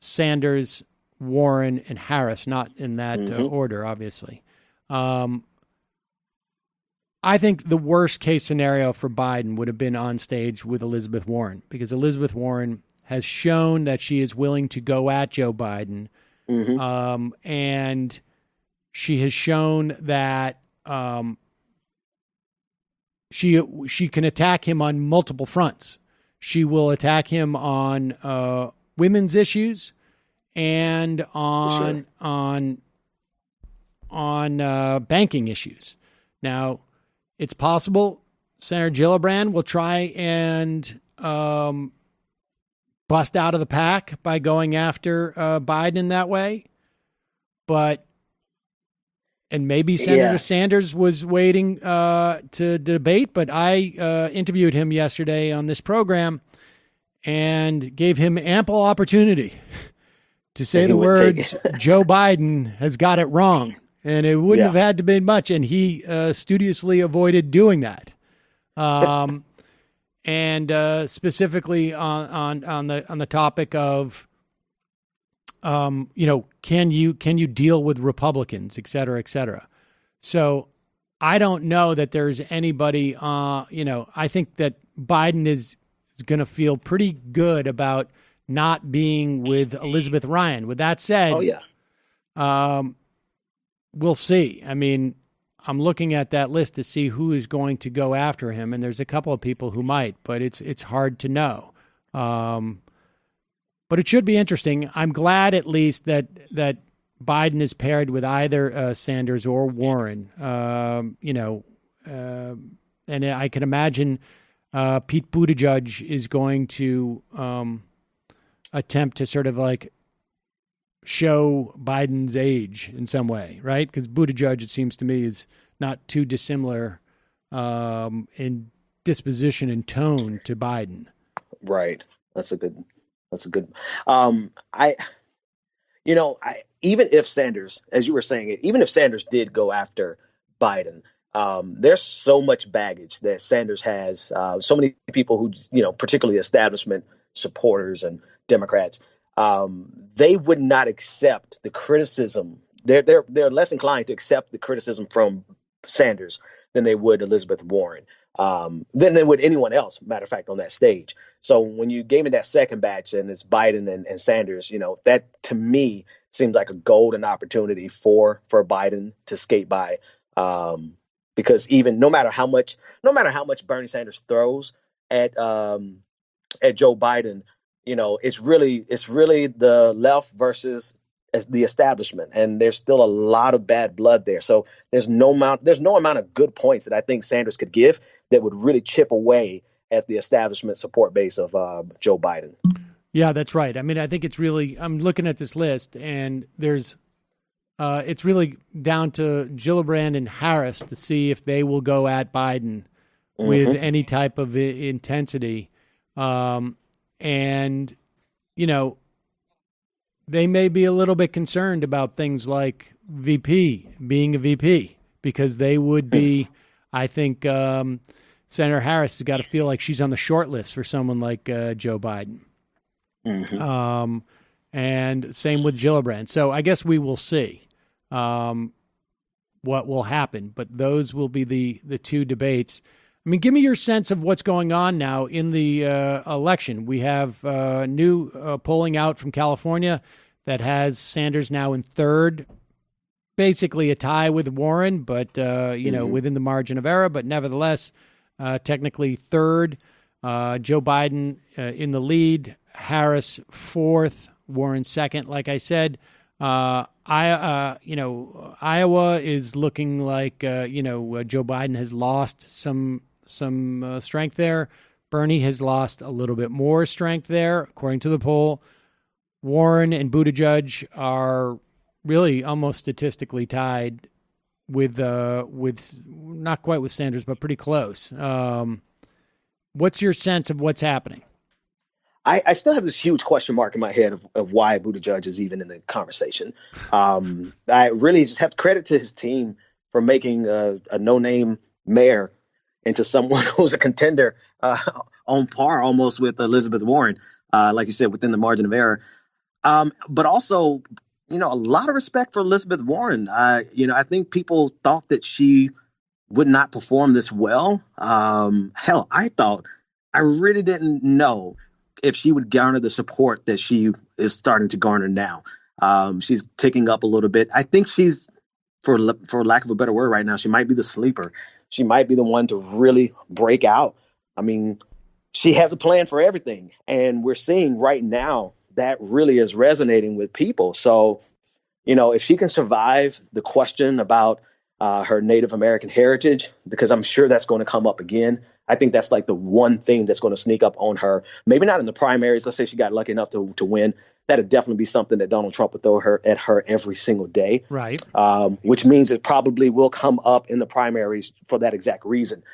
Sanders, Warren, and Harris, not in that order, obviously. I think the worst case scenario for Biden would have been on stage with Elizabeth Warren, because Elizabeth Warren has shown that she is willing to go at Joe Biden. And she has shown that she can attack him on multiple fronts. She will attack him on women's issues and on banking issues. Now, it's possible Senator Gillibrand will try and bust out of the pack by going after Biden in that way, and maybe Senator Sanders was waiting to debate, but I interviewed him yesterday on this program and gave him ample opportunity to say the words, Joe Biden has got it wrong. And it wouldn't have had to be much, and he studiously avoided doing that. And specifically on the topic of, can you deal with Republicans, et cetera, et cetera. So I don't know that there's anybody, I think that Biden is going to feel pretty good about not being with Elizabeth Ryan. With that said, we'll see. I mean, I'm looking at that list to see who is going to go after him, and there's a couple of people who might, but it's hard to know. But it should be interesting. I'm glad at least that Biden is paired with either Sanders or Warren. And I can imagine Pete Buttigieg is going to attempt to sort of like show Biden's age in some way, right? Because Buttigieg, it seems to me, is not too dissimilar in disposition and tone to Biden. Right. That's a good. Even if Sanders, as you were saying, even if Sanders did go after Biden, there's so much baggage that Sanders has. So many people who, particularly establishment supporters and Democrats, they would not accept the criticism. They're less inclined to accept the criticism from Sanders than they would Elizabeth Warren, than they would anyone else, matter of fact, on that stage. So when you gave me that second batch and it's Biden and Sanders, that to me seems like a golden opportunity for Biden to skate by. Because even no matter how much Bernie Sanders throws at Joe Biden, it's really the left versus the establishment, and there's still a lot of bad blood there. So there's no amount of good points that I think Sanders could give that would really chip away at the establishment support base of Joe Biden. Yeah, that's right. I mean, I think it's really, I'm looking at this list, and there's it's really down to Gillibrand and Harris to see if they will go at Biden with any type of intensity. And, they may be a little bit concerned about things like being a VP, because they would be, I think, Senator Harris has got to feel like she's on the short list for someone like Joe Biden. And same with Gillibrand. So I guess we will see what will happen, but those will be the two debates. I mean, give me your sense of what's going on now in the election. We have new polling out from California that has Sanders now in third, basically a tie with Warren, but, within the margin of error, but nevertheless, technically third. Joe Biden in the lead, Harris fourth, Warren second. Like I said, Iowa is looking like, Joe Biden has lost some strength there. Bernie has lost a little bit more strength there, according to the poll. Warren and Buttigieg are really almost statistically tied with not quite with Sanders, but pretty close. What's your sense of what's happening? I still have this huge question mark in my head of why Buttigieg is even in the conversation. I really just have credit to his team for making a no-name mayor into someone who's a contender on par almost with Elizabeth Warren, like you said, within the margin of error. But also, a lot of respect for Elizabeth Warren. I think people thought that she would not perform this well. Hell, I really didn't know if she would garner the support that she is starting to garner now. She's ticking up a little bit. I think she's, for lack of a better word right now, she might be the sleeper. she might be the one to really break out. I mean, she has a plan for everything. And we're seeing right now that really is resonating with people. So, if she can survive the question about her Native American heritage, because I'm sure that's going to come up again. I think that's like the one thing that's going to sneak up on her. Maybe not in the primaries. Let's say she got lucky enough to win. That'd definitely be something that Donald Trump would throw at her every single day. Right. Which means it probably will come up in the primaries for that exact reason.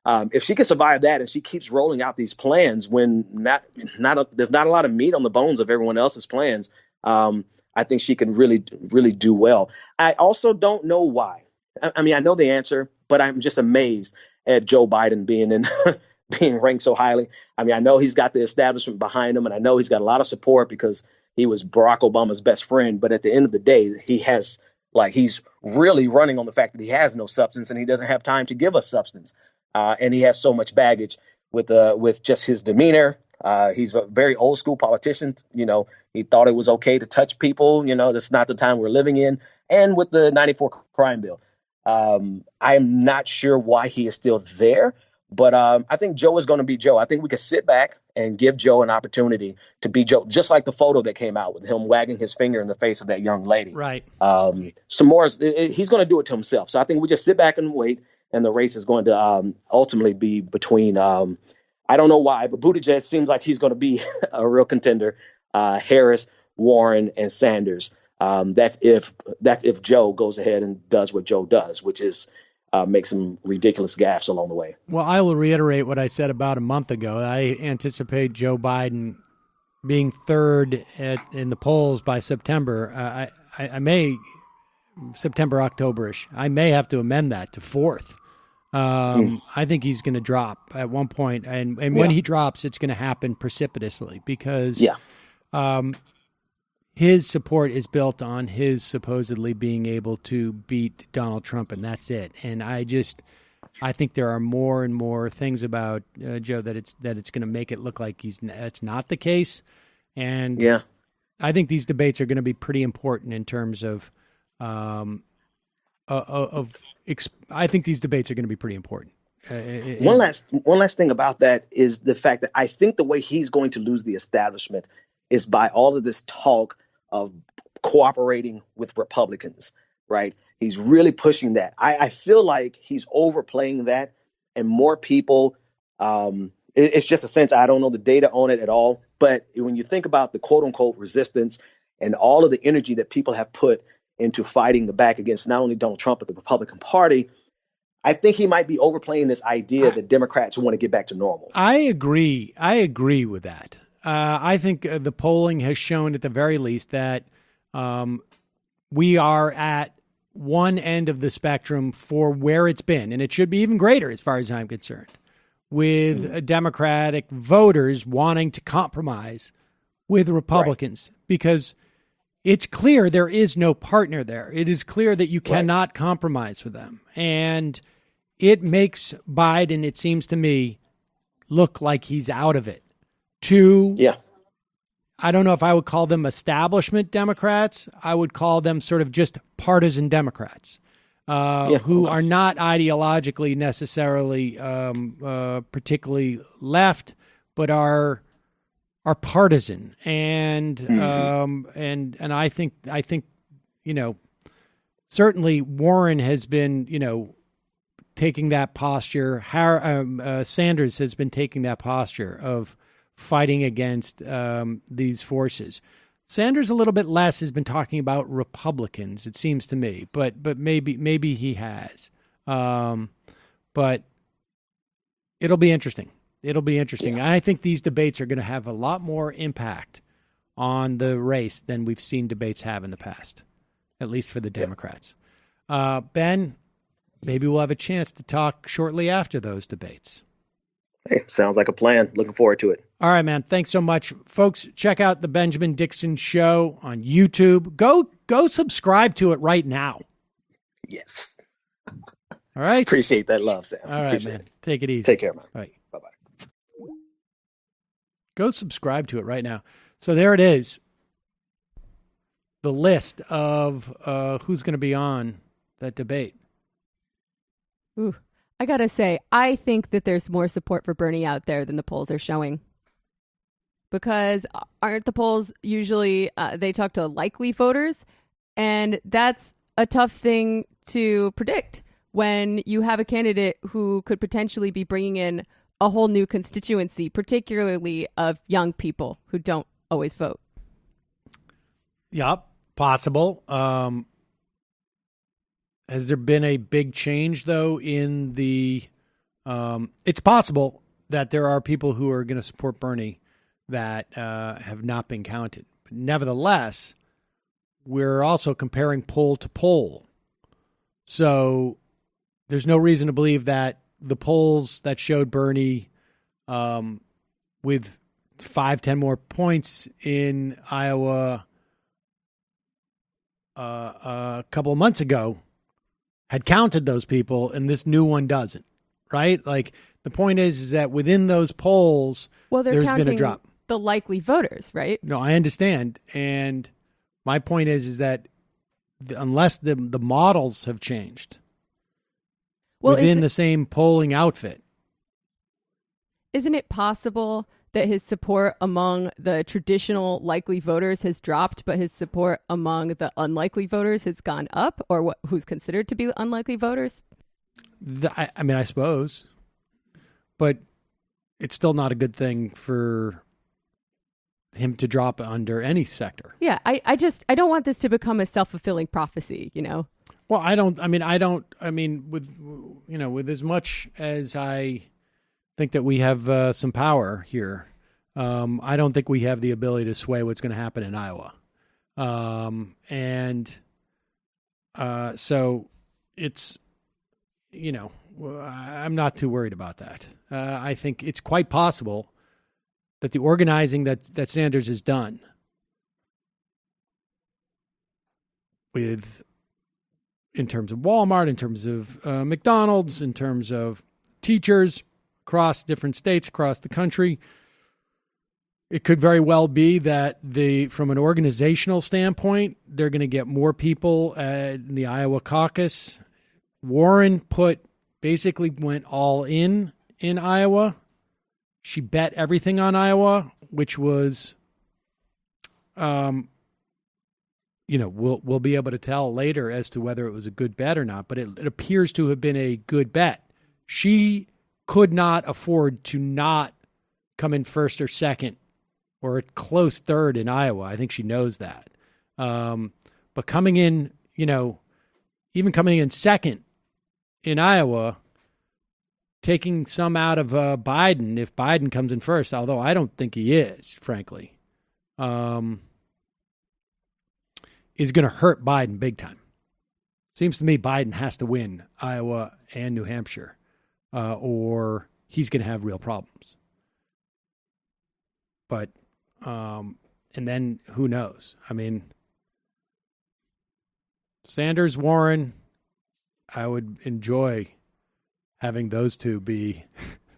If she can survive that and she keeps rolling out these plans when there's not a lot of meat on the bones of everyone else's plans, I think she can really, really do well. I also don't know why. I mean, I know the answer, but I'm just amazed at Joe Biden being ranked so highly. I mean, I know he's got the establishment behind him, and I know he's got a lot of support because he was Barack Obama's best friend. But at the end of the day, he's really running on the fact that he has no substance and he doesn't have time to give us substance. And he has so much baggage with just his demeanor. He's a very old school politician. He thought it was OK to touch people. That's not the time we're living in. And with the 94 crime bill, I'm not sure why he is still there. But I think Joe is going to be Joe. I think we could sit back and give Joe an opportunity to be Joe, just like the photo that came out with him wagging his finger in the face of that young lady. Right. Some more, he's going to do it to himself. So I think we just sit back and wait. And the race is going to ultimately be between, I don't know why, but Buttigieg seems like he's going to be a real contender. Harris, Warren, and Sanders. That's if Joe goes ahead and does what Joe does, which is make some ridiculous gaffes along the way. Well, I will reiterate what I said about a month ago. I anticipate Joe Biden being third in the polls by September. I may, September, October-ish. I may have to amend that to fourth. I think he's going to drop at one point, and when he drops, it's going to happen precipitously because his support is built on his supposedly being able to beat Donald Trump, and that's it. And I think there are more and more things about Joe that it's going to make it look like it's not the case. And I think these debates are going to be pretty important in terms of. I think these debates are going to be pretty important. One last thing about that is the fact that I think the way he's going to lose the establishment is by all of this talk of cooperating with Republicans, right? He's really pushing that. I feel like he's overplaying that, and more people. It's just a sense. I don't know the data on it at all, but when you think about the quote unquote resistance and all of the energy that people have put into fighting the back against not only Donald Trump, but the Republican Party, I think he might be overplaying this idea that Democrats want to get back to normal. I agree. I agree with that. I think the polling has shown at the very least that we are at one end of the spectrum for where it's been, and it should be even greater as far as I'm concerned, with Democratic voters wanting to compromise with Republicans because it's clear there is no partner there. It is clear that you cannot compromise with them. And it makes Biden, it seems to me, look like he's out of it. I don't know if I would call them establishment Democrats. I would call them sort of just partisan Democrats who are not ideologically necessarily particularly left, but are partisan, and I think certainly Warren has been taking that posture. Sanders has been taking that posture of fighting against these forces. Sanders a little bit less has been talking about Republicans, it seems to me, but maybe he has. But it'll be interesting. It'll be interesting. I think these debates are going to have a lot more impact on the race than we've seen debates have in the past, at least for the Democrats. Ben, maybe we'll have a chance to talk shortly after those debates. Hey, sounds like a plan. Looking forward to it. All right, man. Thanks so much. Folks, check out the Benjamin Dixon Show on YouTube. Go subscribe to it right now. Yes. All right. Appreciate that love, Sam. All right, Appreciate man. it. Take it easy. Take care, man. All right. Bye-bye. Go subscribe to it right now. So there it is. The list of who's going to be on that debate. Ooh. I gotta say, I think that there's more support for Bernie out there than the polls are showing. Because aren't the polls usually, they talk to likely voters? And that's a tough thing to predict when you have a candidate who could potentially be bringing in a whole new constituency, particularly of young people who don't always vote. Yep, possible. Has there been a big change, though, in the it's possible that there are people who are going to support Bernie that have not been counted. But nevertheless, we're also comparing poll to poll. So there's no reason to believe that the polls that showed Bernie with 5-10 more points in Iowa a couple of months ago had counted those people, and this new one doesn't, right? Like, the point is that within those polls, there's been a drop. The likely voters, right? No, I understand. And my point is that unless the models have changed within the same polling outfit. Isn't it possible that his support among the traditional likely voters has dropped, but his support among the unlikely voters has gone up, or who's considered to be unlikely voters? I mean, I suppose. But it's still not a good thing for him to drop under any sector. Yeah, I don't want this to become a self-fulfilling prophecy, you know? Well, with as much as I think that we have some power here, I don't think we have the ability to sway what's going to happen in Iowa. So it's, I'm not too worried about that. I think it's quite possible that the organizing that Sanders has done in terms of Walmart, in terms of McDonald's, in terms of teachers across different states, across the country, it could very well be that from an organizational standpoint, they're going to get more people in the Iowa caucus. Warren basically went all in Iowa. She bet everything on Iowa, which was, we'll be able to tell later as to whether it was a good bet or not, but it appears to have been a good bet. She could not afford to not come in first or second or a close third in Iowa. I think she knows that. But coming in, even coming in second in Iowa, taking some out of Biden, if Biden comes in first, although I don't think he is, frankly, is going to hurt Biden big time. Seems to me Biden has to win Iowa and New Hampshire, or he's going to have real problems. But, and then who knows? I mean, Sanders, Warren, I would enjoy having those two be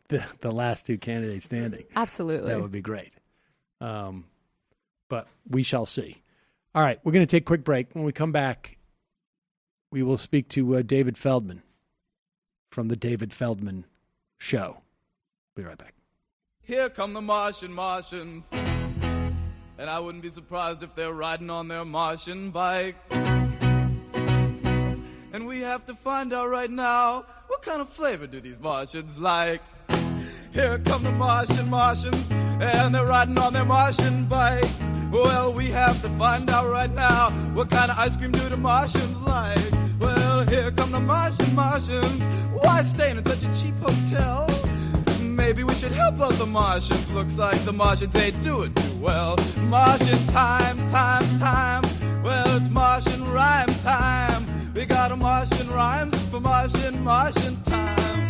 the last two candidates standing. Absolutely. That would be great. But we shall see. All right, we're going to take a quick break. When we come back, we will speak to David Feldman from the David Feldman Show. Be right back. Here come the Martians, and I wouldn't be surprised if they're riding on their Martian bike. And we have to find out right now, what kind of flavor do these Martians like? Here come the Martians, and they're riding on their Martian bike. Well, we have to find out right now, what kind of ice cream do the Martians like? Well, here come the Martians. Why staying in such a cheap hotel? Maybe we should help out the Martians. Looks like the Martians ain't doing too well. Martian time. Well, it's Martian rhyme time. We got a Martian rhymes for Martian time.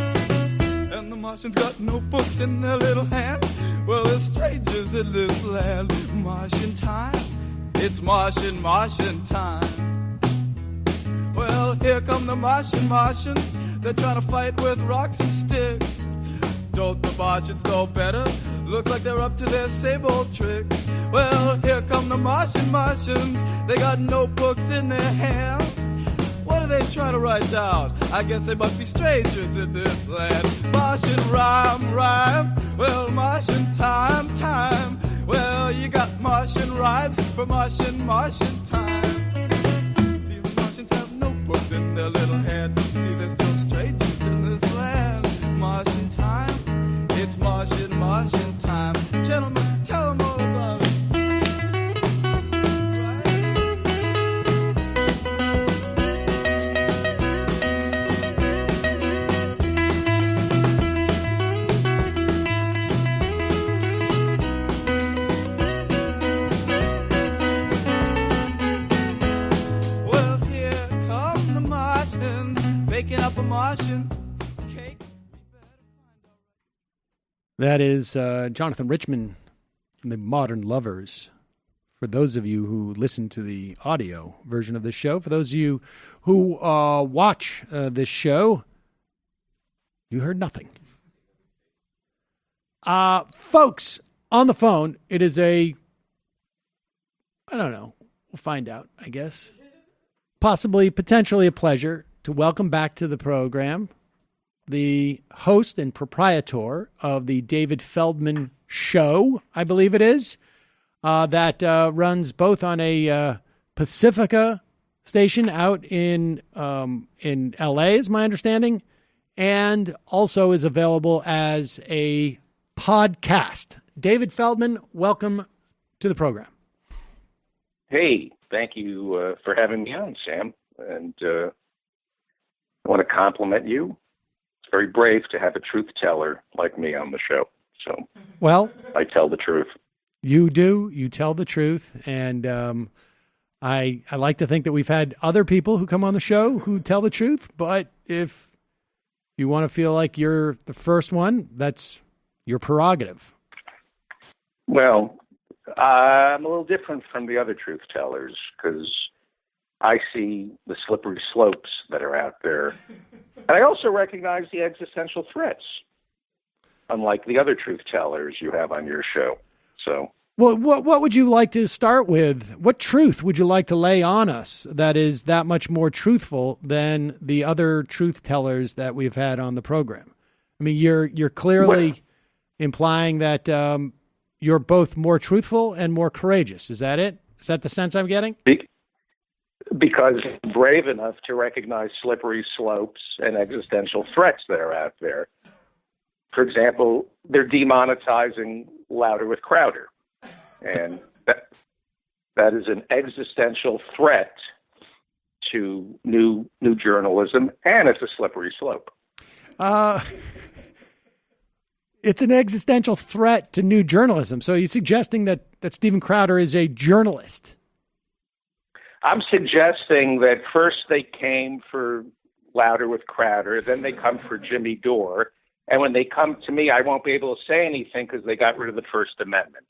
And the Martians got notebooks in their little hand. Well, they're strangers in this land. Martian time. It's Martian time. Well, here come the Martians. They're trying to fight with rocks and sticks. Don't the Martians know better? Looks like they're up to their same old tricks. Well, here come the Martians. They got notebooks in their hand. What do they try to write down? I guess they must be strangers in this land. Martian rhyme. Well, Martian time. Well, you got Martian rhymes for Martian time. See, the Martians have notebooks in their little head. See, they're still strangers in this land. Martian time. It's Martian time. Gentlemen, tell them all about it. Up a Martian cake. That is Jonathan Richman from the Modern Lovers. For those of you who listen to the audio version of this show, for those of you who watch this show, you heard nothing. Folks, on the phone, it is I don't know, we'll find out, I guess. Potentially a pleasure to welcome back to the program the host and proprietor of the David Feldman Show, I believe it is, that runs both on a Pacifica station out in L.A., is my understanding, and also is available as a podcast. David Feldman, welcome to the program. Hey, thank you for having me on, Sam. And I want to compliment you. It's very brave to have a truth teller like me on the show. So, well, I tell the truth. You do. You tell the truth. And I like to think that we've had other people who come on the show who tell the truth. But if you want to feel like you're the first one, that's your prerogative. Well, I'm a little different from the other truth tellers because I see the slippery slopes that are out there. And I also recognize the existential threats, unlike the other truth tellers you have on your show. So, well, what would you like to start with? What truth would you like to lay on us that is that much more truthful than the other truth tellers that we've had on the program? I mean, you're clearly implying that you're both more truthful and more courageous. Is that it? Is that the sense I'm getting? Because I'm brave enough to recognize slippery slopes and existential threats that are out there. For example, they're demonetizing Louder with Crowder. And that is an existential threat to new journalism, and it's a slippery slope. It's an existential threat to new journalism. So you're suggesting that Steven Crowder is a journalist? I'm suggesting that first they came for Louder with Crowder, then they come for Jimmy Dore, and when they come to me, I won't be able to say anything because they got rid of the First Amendment.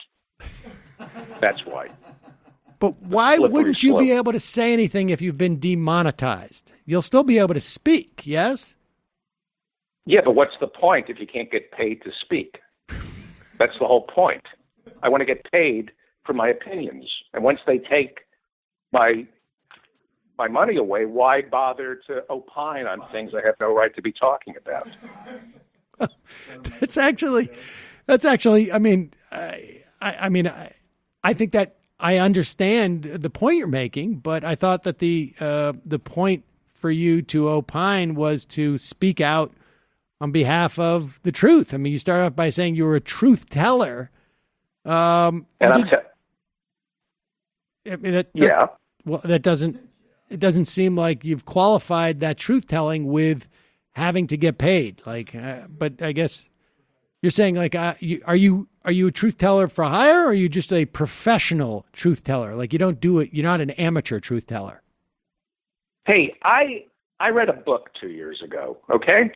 That's why. But why wouldn't you be able to say anything if you've been demonetized? You'll still be able to speak, yes? Yeah, but what's the point if you can't get paid to speak? That's the whole point. I want to get paid for my opinions. And once they take my money away, why bother to opine on things I have no right to be talking about? That's actually, I mean, I think that I understand the point you're making, but I thought that the point for you to opine was to speak out on behalf of the truth. I mean, you start off by saying you were a truth teller. Yeah. Well, it doesn't seem like you've qualified that truth telling with having to get paid. But I guess you're saying are you a truth teller for hire, or are you just a professional truth teller? Like you don't do it. You're not an amateur truth teller. Hey, I read a book 2 years ago. Okay.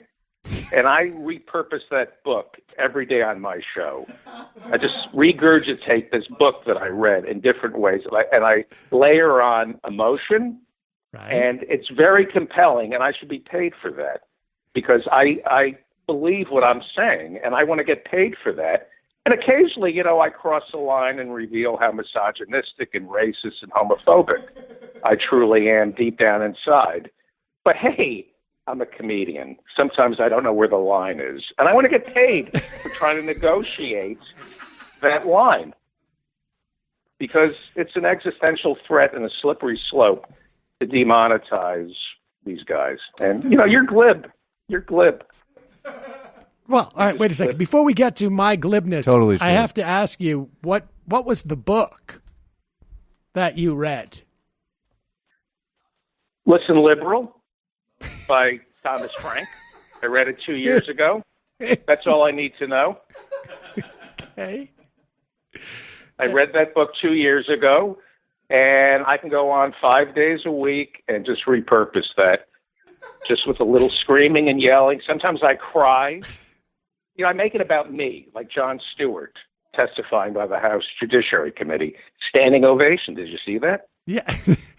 And I repurpose that book every day on my show. I just regurgitate this book that I read in different ways, and I layer on emotion, right. And it's very compelling, and I should be paid for that because I believe what I'm saying, and I want to get paid for that. And occasionally, I cross the line and reveal how misogynistic and racist and homophobic I truly am deep down inside. But hey, I'm a comedian. Sometimes I don't know where the line is. And I want to get paid for trying to negotiate that line. Because it's an existential threat and a slippery slope to demonetize these guys. And, you're glib. You're glib. Well, all right, wait a second. Before we get to my glibness, Totally true. I have to ask you, what was the book that you read? Listen, Liberal by Thomas Frank. I read it 2 years ago. That's all I need to know. Okay. I read that book 2 years ago, and I can go on 5 days a week and just repurpose that, just with a little screaming and yelling. Sometimes I cry. I make it about me, like Jon Stewart testifying by the House Judiciary Committee. Standing ovation. Did you see that? Yeah.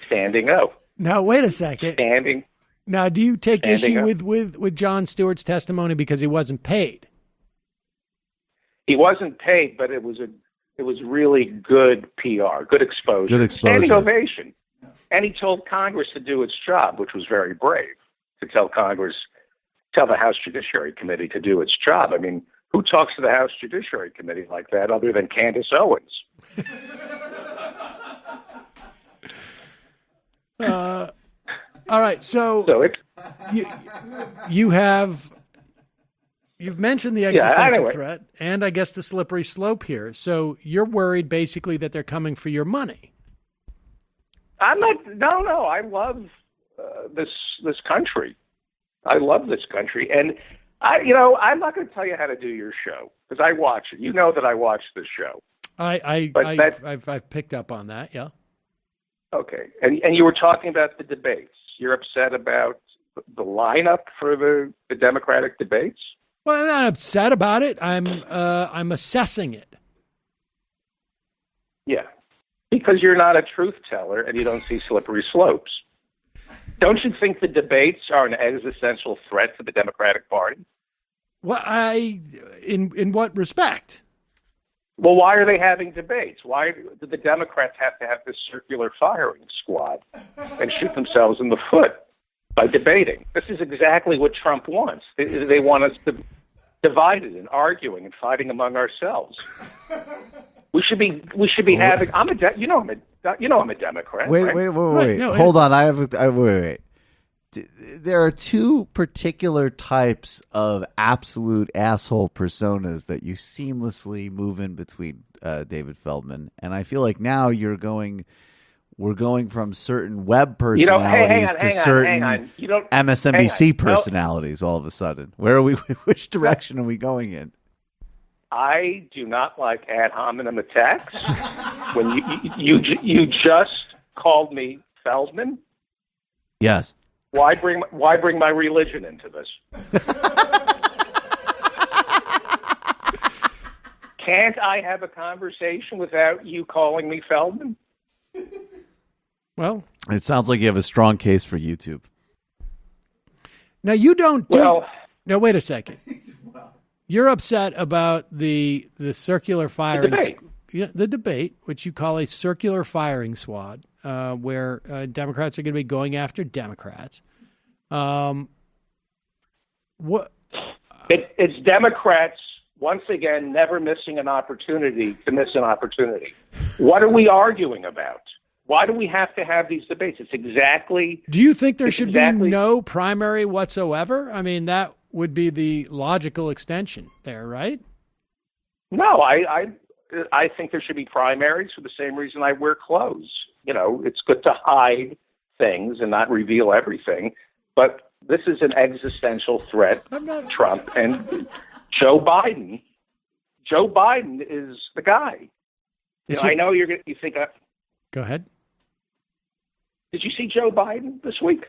Standing O. Now, wait a second. Standing. Now, do you take issue up. with Jon Stewart's testimony because he wasn't paid? He wasn't paid, but it was really good PR, good exposure. Good exposure. Standing ovation. And he told Congress to do its job, which was very brave, to tell the House Judiciary Committee to do its job. I mean, who talks to the House Judiciary Committee like that other than Candace Owens? All right, so you've mentioned the existential threat and I guess the slippery slope here. So you're worried basically that they're coming for your money. I'm not. No. I love this country. I love this country, and I'm not going to tell you how to do your show because I watch it. You know that I watch this show. I've picked up on that. Yeah. Okay, and you were talking about the debates. You're upset about the lineup for the Democratic debates? Well, I'm not upset about it. I'm assessing it. Yeah, because you're not a truth teller and you don't see slippery slopes. Don't you think the debates are an existential threat to the Democratic Party? Well, in what respect? Well, why are they having debates? Why do the Democrats have to have this circular firing squad and shoot themselves in the foot by debating? This is exactly what Trump wants. They want us to divided and arguing and fighting among ourselves. We should be having. I'm a Democrat. Wait, right? wait. No, Hold on. Wait. There are two particular types of absolute asshole personas that you seamlessly move in between, David Feldman, and I feel like now we're going from certain web personalities to certain MSNBC personalities. All of a sudden, where are we? Which direction are we going in? I do not like ad hominem attacks. When you just called me Feldman. Yes. Why bring my religion into this? Can't I have a conversation without you calling me Feldman? Well, it sounds like you have a strong case for YouTube. Now you don't do. Well, now wait a second. You're upset about the circular firing, the debate, which you call a circular firing squad, where Democrats are going to be going after Democrats. It's Democrats once again never missing an opportunity to miss an opportunity. What are we arguing about? Why do we have to have these debates? It's exactly. Do you think there should be no primary whatsoever? I mean, that would be the logical extension there, right? No, I think there should be primaries for the same reason I wear clothes. You know, it's good to hide things and not reveal everything. But this is an existential threat. Trump and Joe Biden. Joe Biden is the guy. I know you think. Go ahead. Did you see Joe Biden this week?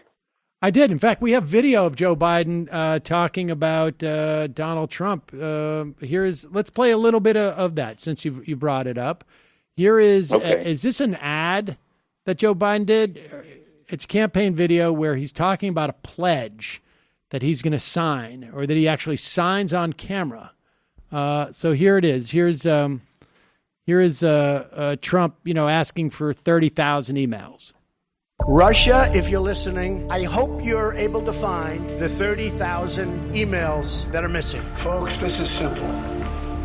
I did. In fact, we have video of Joe Biden talking about Donald Trump. Let's play a little bit of that since you brought it up. Here is, is this an ad that Joe Biden did? It's a campaign video where he's talking about a pledge that he's going to sign or that he actually signs on camera. So here it is. Here is Trump, asking for 30,000 emails. Russia, if you're listening, I hope you're able to find the 30,000 emails that are missing. Folks, this is simple.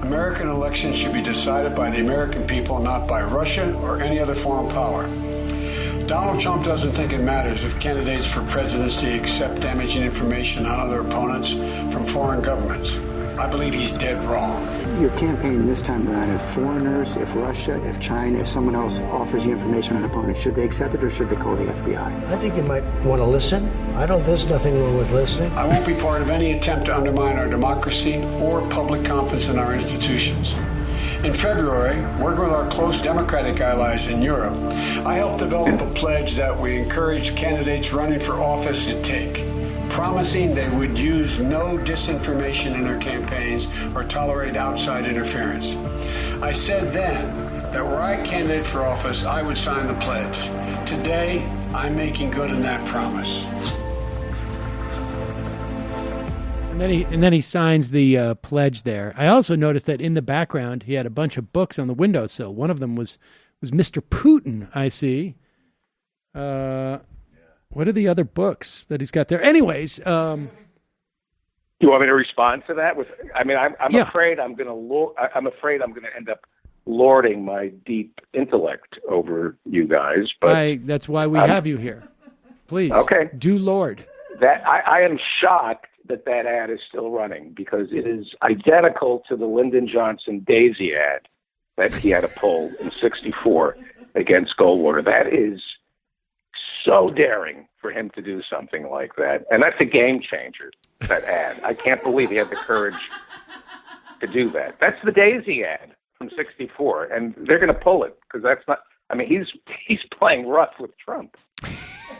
American elections should be decided by the American people, not by Russia or any other foreign power. Donald Trump doesn't think it matters if candidates for presidency accept damaging information on other opponents from foreign governments. I believe he's dead wrong. Your campaign this time around, if foreigners, if Russia, if China, if someone else offers you information on an opponent, should they accept it or should they call the FBI? I think you might want to listen. There's nothing wrong with listening. I won't be part of any attempt to undermine our democracy or public confidence in our institutions. In February, working with our close Democratic allies in Europe, I helped develop a pledge that we encourage candidates running for office to take, promising they would use no disinformation in their campaigns or tolerate outside interference. I said then that were I candidate for office, I would sign the pledge. Today, I'm making good on that promise. And then he signs the pledge there. I also noticed that in the background he had a bunch of books on the windowsill. One of them was Mr. Putin, I see. What are the other books that he's got there? Anyways, you want me to respond to that? I'm afraid I'm going to end up lording my deep intellect over you guys. But that's why we have you here. Please, okay, do lord. That I am shocked that ad is still running because it is identical to the Lyndon Johnson Daisy ad that he had to pull in '64 against Goldwater. That is so daring for him to do something like that. And that's a game changer, that ad. I can't believe he had the courage to do that. That's the Daisy ad from '64, and they're going to pull it because that's not, he's playing rough with Trump,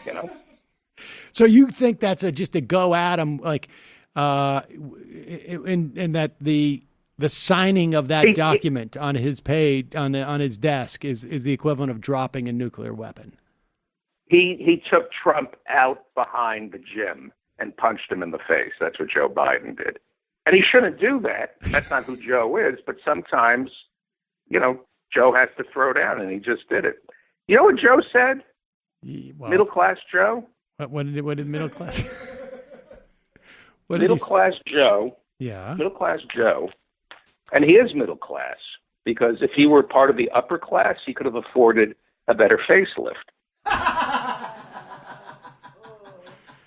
you know? So you think that's just a go at him, like, and that the signing of that document on his page, on his desk is the equivalent of dropping a nuclear weapon? He took Trump out behind the gym and punched him in the face. That's what Joe Biden did. And he shouldn't do that. That's not who Joe is. But sometimes, Joe has to throw down, and he just did it. You know what Joe said? Well, middle-class Joe? What did middle class? Middle-class Joe. Yeah. Middle-class Joe. And he is middle class because if he were part of the upper class, he could have afforded a better facelift.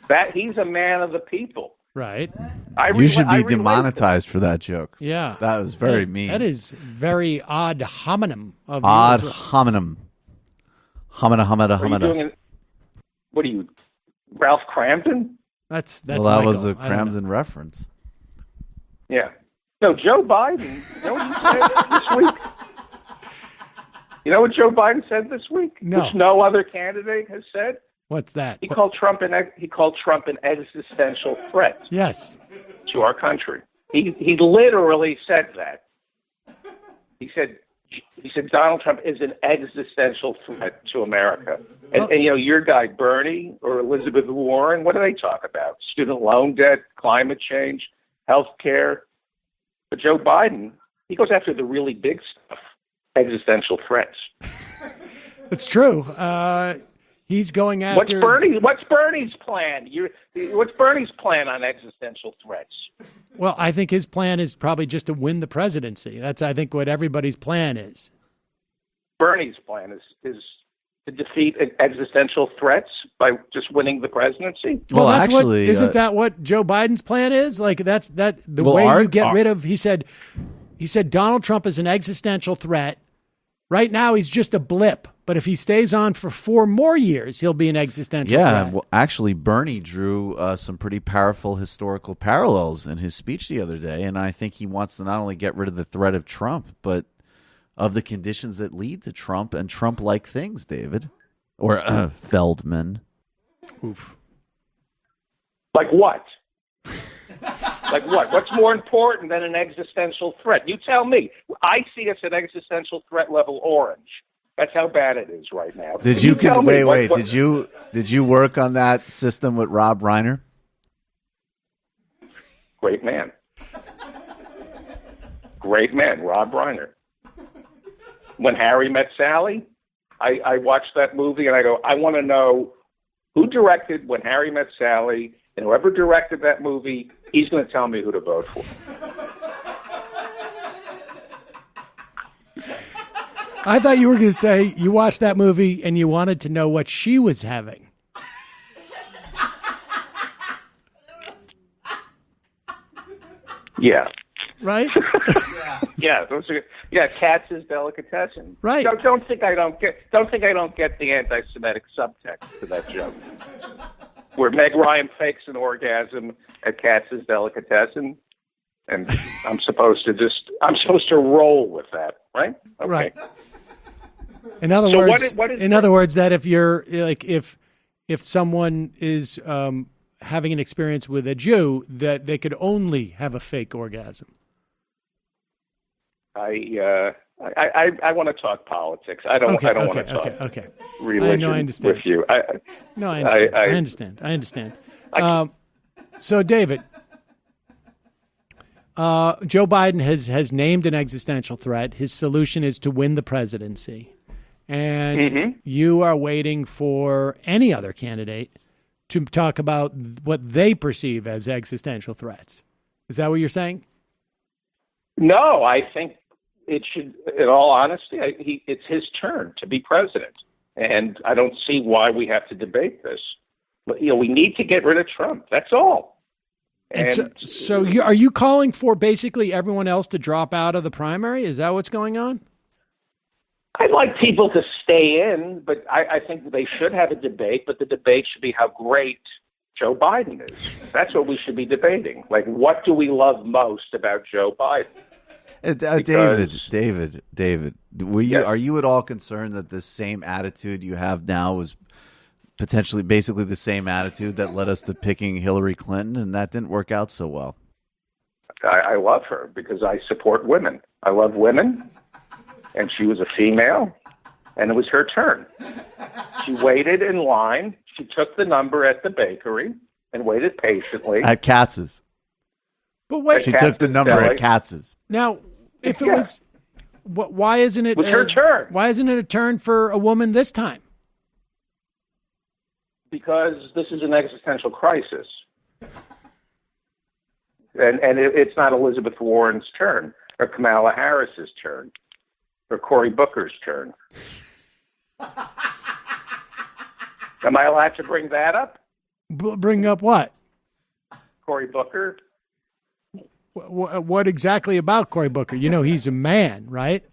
That he's a man of the people, right? You should be demonetized for that joke. Yeah, that was very mean. That is very odd hominem. Odd hominem. Homina. What are you, Ralph Cramden? That's that Michael. Was a Cramden reference. Yeah. No, Joe Biden. You know what he said this week? You know what Joe Biden said this week? No. Which no other candidate has said? What's that? He called Trump an existential threat. Yes. To our country. He literally said that. He said Donald Trump is an existential threat to America. And your guy Bernie or Elizabeth Warren, what do they talk about? Student loan debt, climate change, health care. But Joe Biden, he goes after the really big stuff. Existential threats. It's true. He's going after. What's Bernie's plan? What's Bernie's plan on existential threats? Well, I think his plan is probably just to win the presidency. That's, I think, what everybody's plan is. Bernie's plan is to defeat existential threats by just winning the presidency. Well, actually, isn't that what Joe Biden's plan is? Like the way you get rid of. He said Donald Trump is an existential threat. Right now, he's just a blip. But if he stays on for 4 more years, he'll be an existential threat. Yeah, well, actually, Bernie drew some pretty powerful historical parallels in his speech the other day, and I think he wants to not only get rid of the threat of Trump, but of the conditions that lead to Trump and Trump-like things, David. Or Feldman. Oof. Like what? Like what? What's more important than an existential threat? You tell me. I see us at existential threat level orange. That's how bad it is right now. Did you wait? Did you work on that system with Rob Reiner? Great man, Rob Reiner. When Harry Met Sally, I watched that movie and I go, I want to know who directed When Harry Met Sally, and whoever directed that movie, he's going to tell me who to vote for. I thought you were going to say you watched that movie and you wanted to know what she was having. Yeah. Right? Yeah, Katz's delicatessen. Right. Don't think I don't get the anti-Semitic subtext to that joke. Where Meg Ryan fakes an orgasm at Katz's delicatessen, and I'm supposed to roll with that, right? Okay. Right. In other words, other words, that if you're like if someone is having an experience with a Jew, that they could only have a fake orgasm. I want to talk politics. I don't want to talk religion with you. I understand. I understand. So, David, Joe Biden has named an existential threat. His solution is to win the presidency. And you are waiting for any other candidate to talk about what they perceive as existential threats. Is that what you're saying? No, I think it should, in all honesty, it's his turn to be president. And I don't see why we have to debate this. But, we need to get rid of Trump. That's all. And so are you calling for basically everyone else to drop out of the primary? Is that what's going on? I'd like people to stay in, but I think they should have a debate, but the debate should be how great Joe Biden is. That's what we should be debating. Like, what do we love most about Joe Biden? David, are you at all concerned that the same attitude you have now was potentially basically the same attitude that led us to picking Hillary Clinton, and that didn't work out so well? I love her because I support women. I love women, and she was a female, and it was her turn. She waited in line. She took the number at the bakery and waited patiently. At Katz's. But wait. She took the number at Katz's. Now, if it was, why isn't it? It was her turn. Why isn't it a turn for a woman this time? Because this is an existential crisis. And it's not Elizabeth Warren's turn, or Kamala Harris's turn, or Cory Booker's turn. Am I allowed to bring that up? Bring up what? Cory Booker. What exactly about Cory Booker? He's a man, right?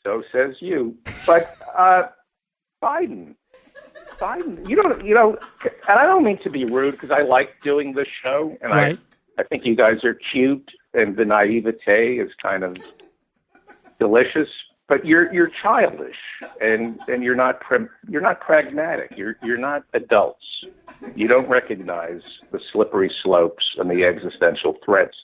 So says you. But Biden, and I don't mean to be rude because I like doing this show, and right. I think you guys are cute, and the naivete is kind of delicious. But you're childish, and you're not pragmatic. You're not adults. You don't recognize the slippery slopes and the existential threats,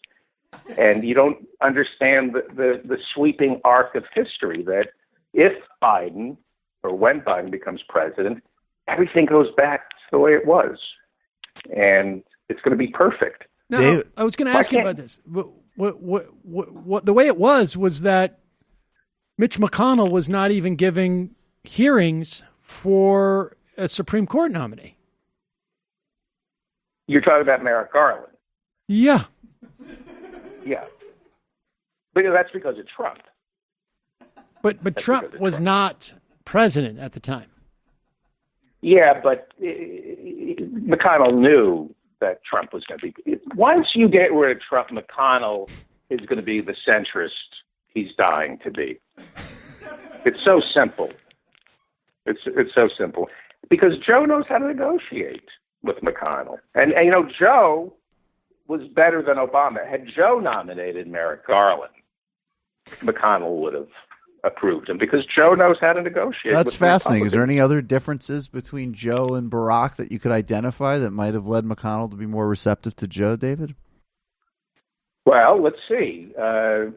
and you don't understand the sweeping arc of history. That if Biden or when Biden becomes president, everything goes back to the way it was, and it's going to be perfect. Now, David, I was going to ask you about this. What the way it was that Mitch McConnell was not even giving hearings for a Supreme Court nominee. You're talking about Merrick Garland. Yeah. Yeah. But that's because of Trump. But Trump was not president at the time. Yeah, but McConnell knew that Trump was going to be. Once you get rid of Trump, McConnell is going to be the centrist he's dying to be. It's so simple. It's so simple. Because Joe knows how to negotiate with McConnell. And Joe was better than Obama. Had Joe nominated Merrick Garland, McConnell would have approved him because Joe knows how to negotiate. That's fascinating. Is there any other differences between Joe and Barack that you could identify that might have led McConnell to be more receptive to Joe, David? Well, let's see. What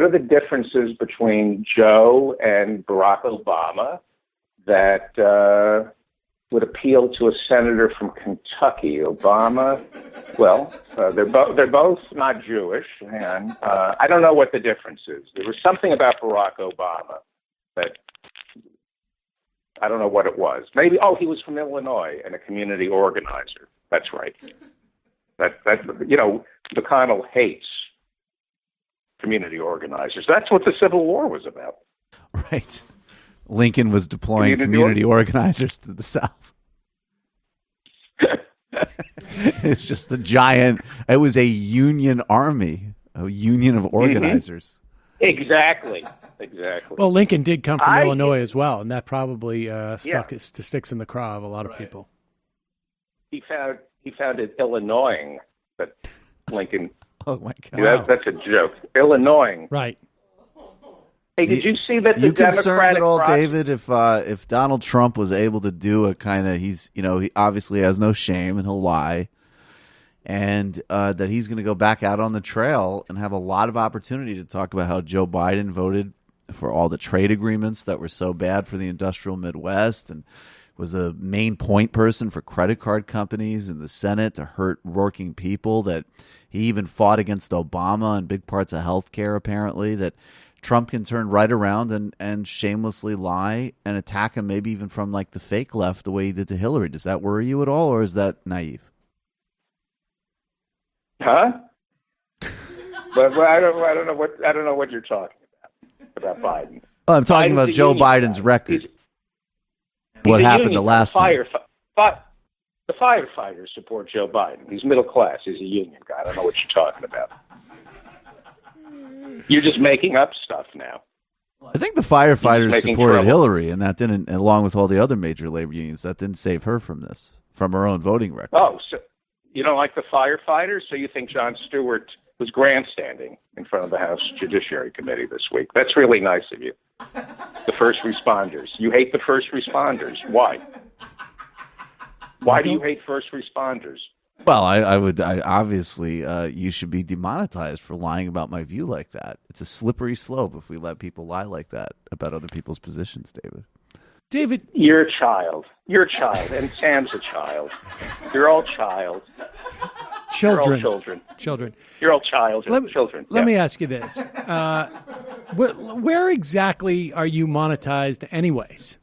are the differences between Joe and Barack Obama that would appeal to a senator from Kentucky? Obama, well, they're both not Jewish, and I don't know what the difference is. There was something about Barack Obama that I don't know what it was. Maybe, he was from Illinois and a community organizer. That's right. That McConnell hates community organizers. That's what the Civil War was about. Right. Lincoln was deploying community organizers to the South. It's just it was a union army, a union of organizers. Exactly. Well, Lincoln did come from Illinois as well, and that probably sticks in the craw of a lot of people. He found it Illinoising that Lincoln. Oh my God, that's a joke. Illinoising, right? Hey, did you see that? You concerned at all, David, if Donald Trump was able to do a kind of he obviously has no shame and he'll lie, and that he's going to go back out on the trail and have a lot of opportunity to talk about how Joe Biden voted for all the trade agreements that were so bad for the industrial Midwest and was a main point person for credit card companies in the Senate to hurt working people, that he even fought against Obama on big parts of healthcare, apparently, that Trump can turn right around and shamelessly lie and attack him, maybe even from like the fake left, the way he did to Hillary. Does that worry you at all, or is that naive? Huh? But I don't know what you're talking about Biden. Well, I'm talking about Joe Biden's record. What happened the last time? The firefighters support Joe Biden. He's middle class. He's a union guy. I don't know what you're talking about. You're just making up stuff now. I think the firefighters supported Hillary, and that didn't, along with all the other major labor unions, that didn't save her from her own voting record. Oh, so you don't like the firefighters? So you think Jon Stewart was grandstanding in front of the House Judiciary Committee this week? That's really nice of you. The first responders. You hate the first responders. Why? Why do you hate first responders? Well, I obviously, you should be demonetized for lying about my view like that. It's a slippery slope if we let people lie like that about other people's positions, David. You're a child. You're a child, and Sam's a child. You're all child. Children. You're all children. Children. You're all children. Let me ask you this. Where exactly are you monetized anyways?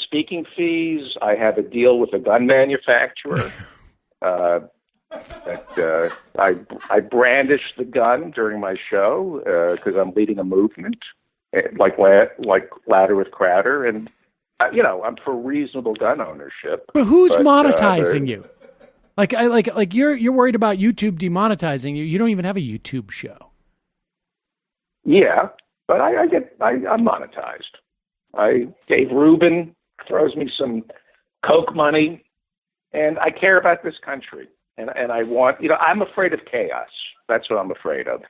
Speaking fees, I have a deal with a gun manufacturer. I brandish the gun during my show because I'm leading a movement, like Louder with Crowder, and I'm for reasonable gun ownership. But who's monetizing you? Like you're worried about YouTube demonetizing you. You don't even have a YouTube show. Yeah, but I'm monetized. Dave Rubin throws me some Coke money, and I care about this country. And I want, I'm afraid of chaos. That's what I'm afraid of.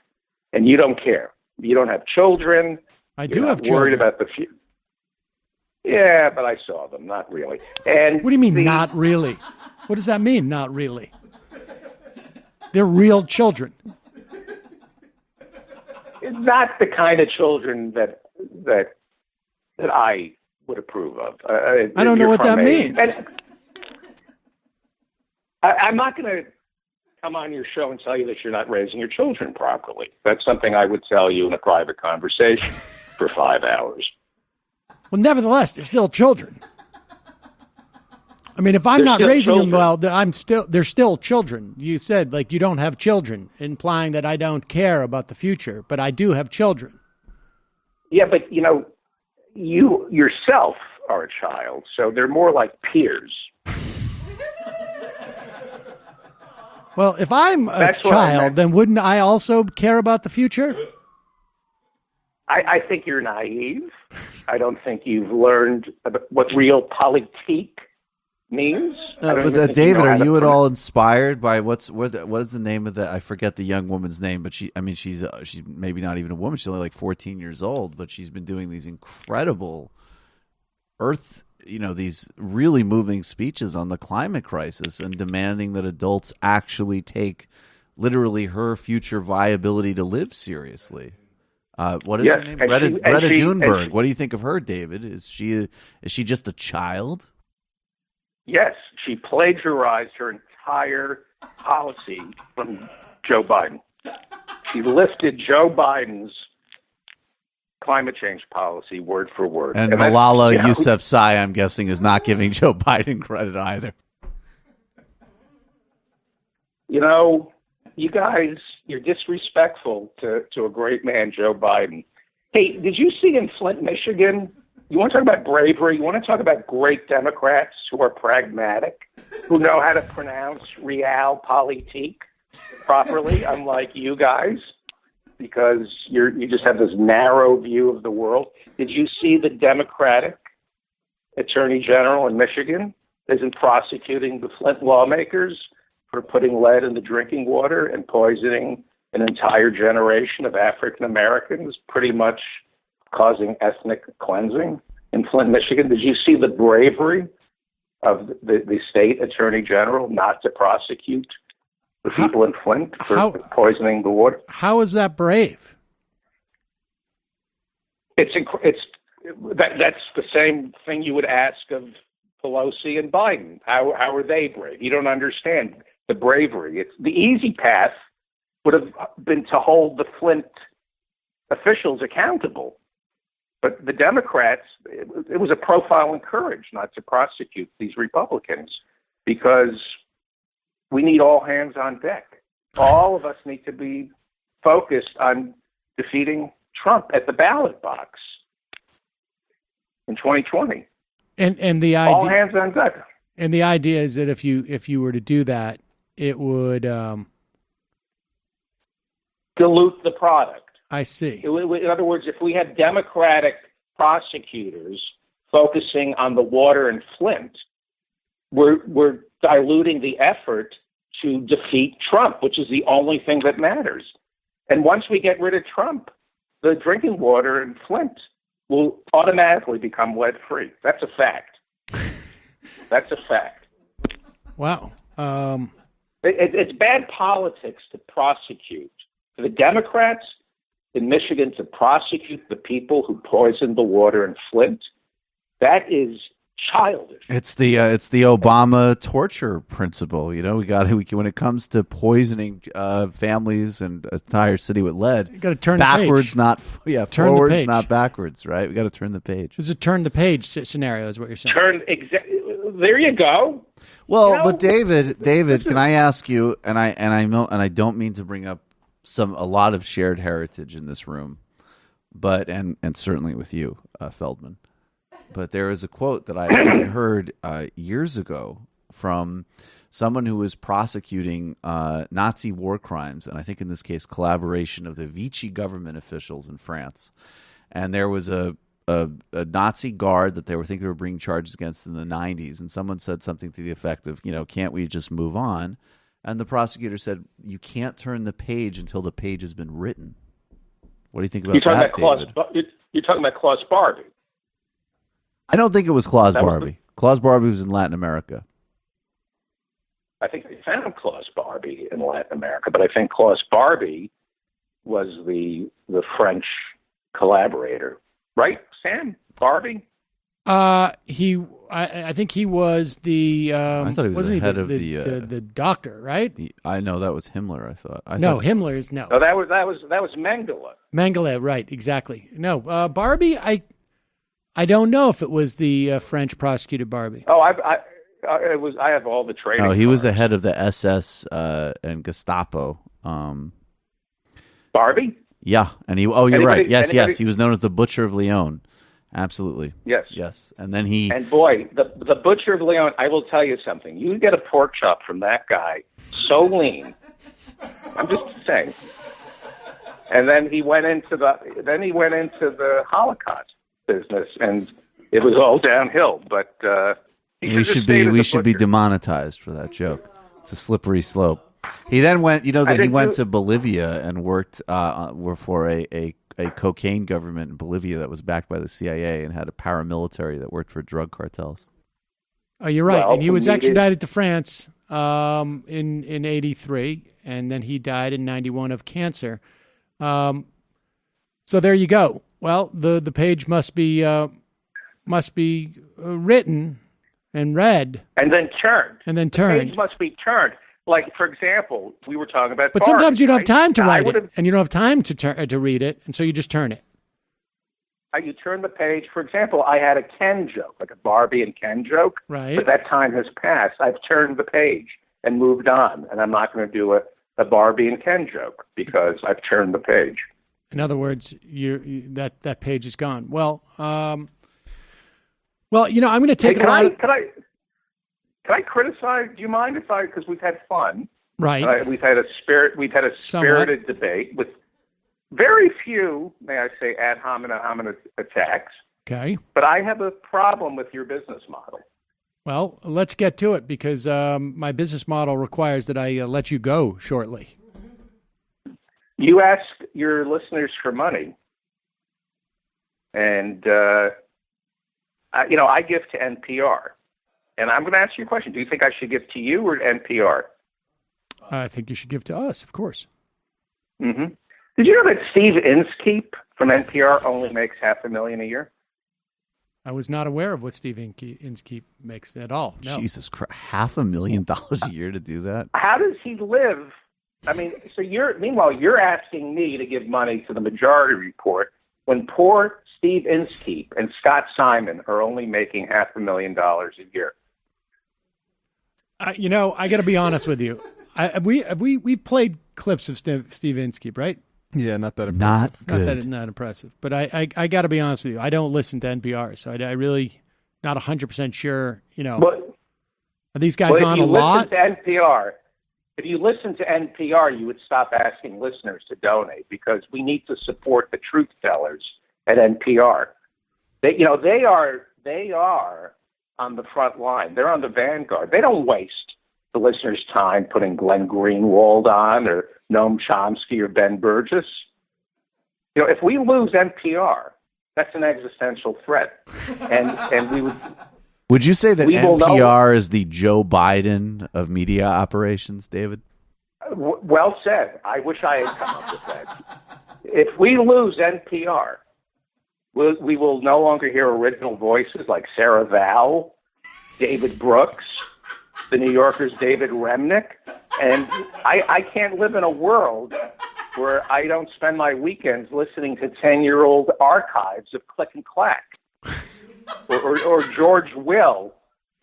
And you don't care. You don't have children. I do have children. Worried about the future. Yeah, but I saw them. Not really. And what do you mean, not really? What does that mean, not really? They're real children. Not the kind of children that I would approve of. I don't know what that means. I'm not going to come on your show and tell you that you're not raising your children properly. That's something I would tell you in a private conversation for 5 hours. Well, nevertheless, they're still children. I mean, if I'm not raising them well, they're still children. You said, you don't have children, implying that I don't care about the future, but I do have children. Yeah, but, you yourself are a child, so they're more like peers. Well, if I'm a child, then wouldn't I also care about the future? I think you're naive. I don't think you've learned what real politique means. David, are you at all inspired by what is the name of the? I forget the young woman's name, but she's maybe not even a woman. She's only like 14 years old, but she's been doing these incredible these really moving speeches on the climate crisis and demanding that adults actually take literally her future viability to live seriously. What is her name? Greta Thunberg. What do you think of her, David? Is she just a child? Yes, she plagiarized her entire policy from Joe Biden. She lifted Joe Biden's climate change policy word for word. And Malala Yousafzai, I'm guessing, is not giving Joe Biden credit either. You know, you guys, you're disrespectful to a great man, Joe Biden. Hey, did you see in Flint, Michigan? You want to talk about bravery? You want to talk about great Democrats who are pragmatic, who know how to pronounce realpolitik properly, unlike you guys, because you just have this narrow view of the world. Did you see the Democratic Attorney General in Michigan isn't prosecuting the Flint lawmakers for putting lead in the drinking water and poisoning an entire generation of African Americans, pretty much causing ethnic cleansing in Flint, Michigan? Did you see the bravery of the state attorney general not to prosecute the people in Flint for poisoning the water? How is that brave? That's the same thing you would ask of Pelosi and Biden. How are they brave? You don't understand the bravery. It's the easy path would have been to hold the Flint officials accountable. But the Democrats, it was a profile in courage not to prosecute these Republicans, because we need all hands on deck. All of us need to be focused on defeating Trump at the ballot box in 2020. And the idea, all hands on deck. And the idea is that if you were to do that, it would dilute the product. I see. In other words, if we had Democratic prosecutors focusing on the water in Flint, we're diluting the effort to defeat Trump, which is the only thing that matters. And once we get rid of Trump, the drinking water in Flint will automatically become lead-free. That's a fact. That's a fact. Wow. It's bad politics to prosecute. For the Democrats in Michigan to prosecute the people who poisoned the water in Flint, that is childish. It's the Obama torture principle. You know, when it comes to poisoning families and an entire city with lead, you got to turn backwards, the page. Forwards, not backwards. Right? We got to turn the page. It's a turn the page scenario, is what you're saying. There you go. Well, but David, can I ask you? And I don't mean to bring up a lot of shared heritage in this room, but and certainly with you, Feldman. But there is a quote that I heard years ago from someone who was prosecuting Nazi war crimes, and I think in this case collaboration of the Vichy government officials in France. And there was a Nazi guard that they were bringing charges against in the 90s, and someone said something to the effect of, can't we just move on? And the prosecutor said, you can't turn the page until the page has been written. What do you think about David? You're talking about Klaus Barbie. I don't think it was Klaus Barbie. Klaus Barbie was in Latin America. I think they found Klaus Barbie in Latin America, but I think Klaus Barbie was the French collaborator. Right, Sam? Barbie? I think he was the. I thought he was the head of the doctor, right? I know that was Himmler. I thought. Himmler is no. No, that was Mengele. Mengele, right? Exactly. No, Barbie. I don't know if it was the French prosecuted Barbie. Oh, I have all the training. No, he was the head of the SS and Gestapo. Barbie. Yeah, and he. Oh, you're right. Yes. He was known as the Butcher of Lyon. Absolutely. Yes. And then he. And boy, the Butcher of Lyon. I will tell you something. You get a pork chop from that guy, so lean. I'm just saying. And then he went into the Holocaust business, and it was all downhill. But we should be demonetized for that joke. It's a slippery slope. He then went. He went to Bolivia and worked for a cocaine government in Bolivia that was backed by the CIA and had a paramilitary that worked for drug cartels. Oh, you're right. And he was extradited to France in 83, and then he died in 91 of cancer. So there you go. Well, the page must be written and read. And then turned. The page must be turned. Like, for example, we were talking about. But sometimes you don't have time to write it, and you don't have time to read it, and so you just turn it. You turn the page. For example, I had a Ken joke, like a Barbie and Ken joke. Right. But that time has passed. I've turned the page and moved on, and I'm not going to do a Barbie and Ken joke because I've turned the page. In other words, that page is gone. Well, I'm going to take Can I criticize? Do you mind if I? Because we've had fun. Right. We've had a spirited debate with very few, may I say, ad hominem attacks. Okay. But I have a problem with your business model. Well, let's get to it because my business model requires that I let you go shortly. You ask your listeners for money, and I give to NPR, and I'm going to ask you a question. Do you think I should give to you or to NPR? I think you should give to us, of course. Mm-hmm. Did you know that Steve Inskeep from NPR only makes $500,000 a year? I was not aware of what Steve Inskeep makes at all. No. Jesus Christ, $500,000 a year to do that? How does he live? I mean, so meanwhile, you're asking me to give money to the Majority Report when poor Steve Inskeep and Scott Simon are only making $500,000 a year. I got to be honest with you. We've played clips of Steve Inskeep, right? Yeah, not that impressive. Not impressive. But I got to be honest with you. I don't listen to NPR, so I really not 100% sure. Are these guys on a lot? If you listen to NPR, you would stop asking listeners to donate because we need to support the truth tellers at NPR. They are on the front line. They're on the vanguard. They don't waste the listeners' time putting Glenn Greenwald on or Noam Chomsky or Ben Burgess. If we lose NPR, that's an existential threat, and we would. Would you say that NPR is the Joe Biden of media operations, David? Well said. I wish I had come up with that. If we lose NPR, we will no longer hear original voices like Sarah Vowell, David Brooks, the New Yorker's David Remnick, and I can't live in a world where I don't spend my weekends listening to 10-year-old archives of Click and Clack. Or George Will.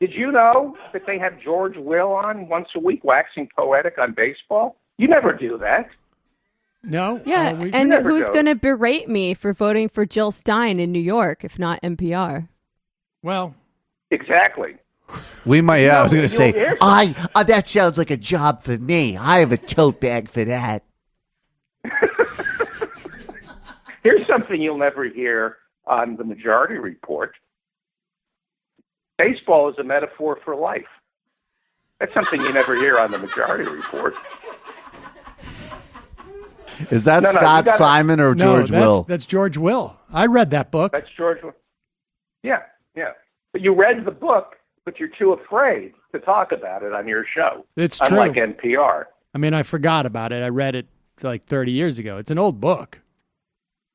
Did you know that they have George Will on once a week waxing poetic on baseball? You never do that. No. Yeah, and who's going to berate me for voting for Jill Stein in New York if not NPR? Well, exactly. We might. Yeah, I was going to say, that sounds like a job for me. I have a tote bag for that. Here's something you'll never hear on the Majority Report. Baseball is a metaphor for life. That's something you never hear on the Majority Report. Is that Scott Simon or George Will? That's George Will. I read that book. That's George Will. Yeah. But you read the book, but you're too afraid to talk about it on your show. It's true. Unlike NPR. I mean, I forgot about it. I read it like 30 years ago. It's an old book.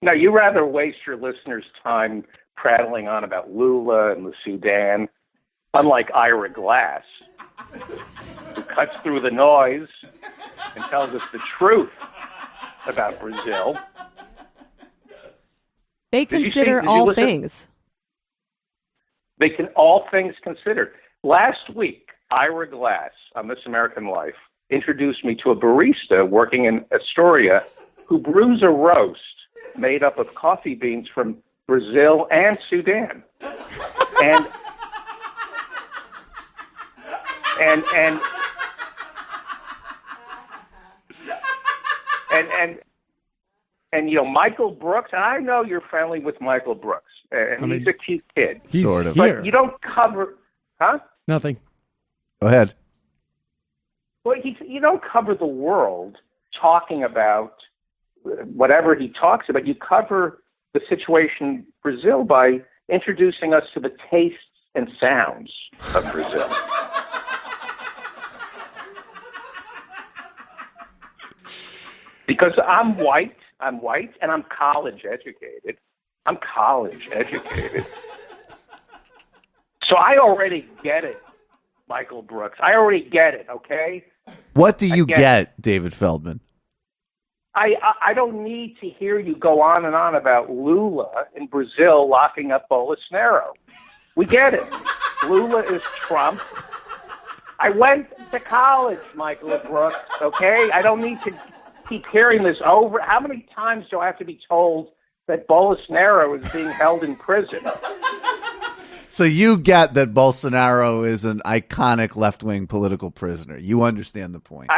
No, you rather waste your listeners' time prattling on about Lula and the Sudan, unlike Ira Glass, who cuts through the noise and tells us the truth about Brazil. They consider all things. They can all things considered. Last week, Ira Glass on This American Life introduced me to a barista working in Astoria who brews a roast made up of coffee beans from Brazil and Sudan. And Michael Brooks, and I know you're friendly with Michael Brooks, and he's a cute kid. Sort of. But you don't cover, huh? Nothing. Go ahead. Well, you don't cover the world talking about whatever he talks about. You cover the situation in Brazil by introducing us to the tastes and sounds of Brazil. Because I'm white, and I'm college educated. So I already get it, Michael Brooks. I already get it, okay? What do you get, David Feldman? I don't need to hear you go on and on about Lula in Brazil locking up Bolsonaro. We get it. Lula is Trump. I went to college, Michael Brooks, okay? I don't need to keep hearing this over. How many times do I have to be told that Bolsonaro is being held in prison? So you get that Bolsonaro is an iconic left-wing political prisoner. You understand the point.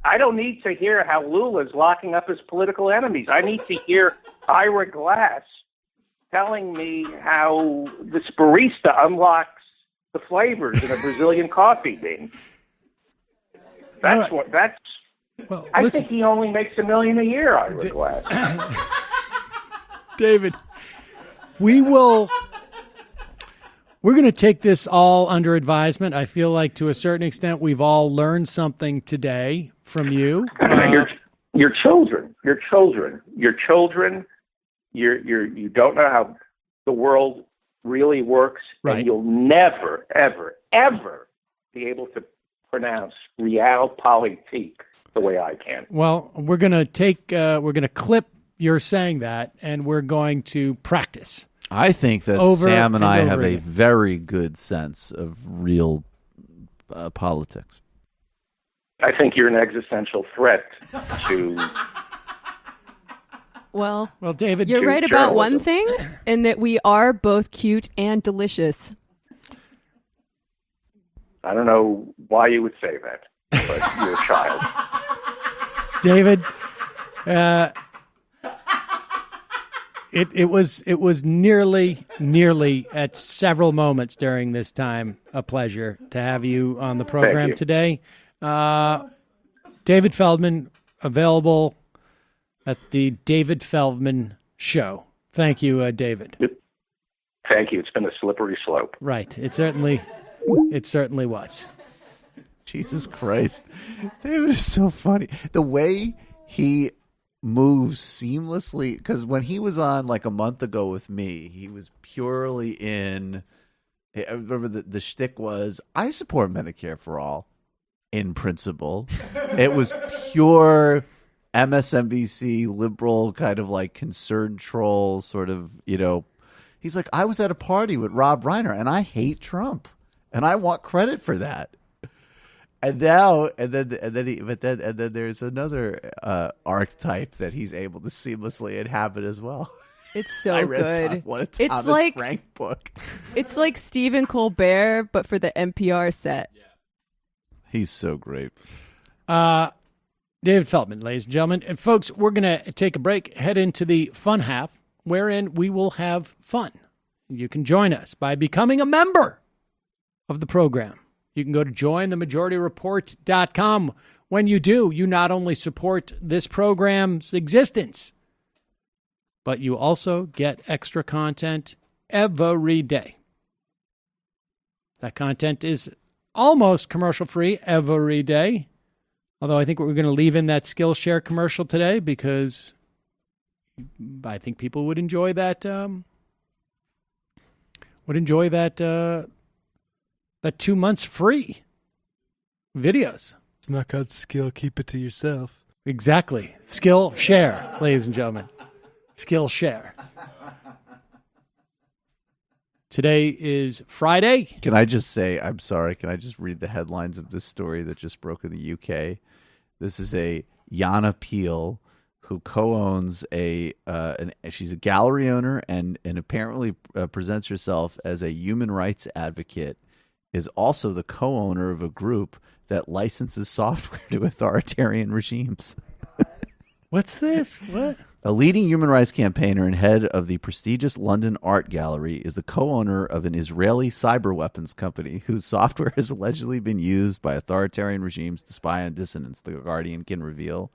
I don't need to hear how Lula is locking up his political enemies. I need to hear Ira Glass telling me how this barista unlocks the flavors in a Brazilian coffee bean. That's what. That's. Well, I think he only makes $1 million a year, Ira Glass. David, we're going to take this all under advisement. I feel like to a certain extent we've all learned something today from you. Your children. You don't know how the world really works, right. And you'll never, ever, ever be able to pronounce realpolitik the way I can. Well, we're going to clip your saying that, and we're going to practice. I think that Sam and I have a very good sense of real politics. I think you're an existential threat to... Well, David, you're right about one thing, in that we are both cute and delicious. I don't know why you would say that, but you're a child. David, it was nearly at several moments during this time a pleasure to have you on the program today. David Feldman, available at the David Feldman Show. Thank you, David. Thank you. It's been a slippery slope. Right. It certainly was. Jesus Christ. David is so funny. The way he moves seamlessly, because when he was on like a month ago with me, he was purely in, I remember the shtick was, I support Medicare for all in principle. It was pure MSNBC liberal kind of like concerned troll sort of, he's like, I was at a party with Rob Reiner and I hate Trump and I want credit for that. And now, and then there's another archetype that he's able to seamlessly inhabit as well. It's so I read good. One of Thomas Frank book. It's like Stephen Colbert, but for the NPR set. Yeah. He's so great. David Feldman, ladies and gentlemen. And folks, we're going to take a break, head into the fun half, wherein we will have fun. You can join us by becoming a member of the program. You can go to jointhemajority.report.com. When you do, you not only support this program's existence, but you also get extra content every day. That content is almost commercial-free every day. Although I think we're going to leave in that Skillshare commercial today because I think people would enjoy that. That 2 months free videos. It's not called skill. Keep it to yourself. Exactly. Skillshare, ladies and gentlemen. Skillshare. Today is Friday. Can I just say, I'm sorry, can I just read the headlines of this story that just broke in the UK? This is a Yana Peel who co-owns she's a gallery owner and apparently presents herself as a human rights advocate, is also the co-owner of a group that licenses software to authoritarian regimes. What's this? What? A leading human rights campaigner and head of the prestigious London Art Gallery is the co-owner of an Israeli cyber weapons company whose software has allegedly been used by authoritarian regimes to spy on dissidents, The Guardian can reveal.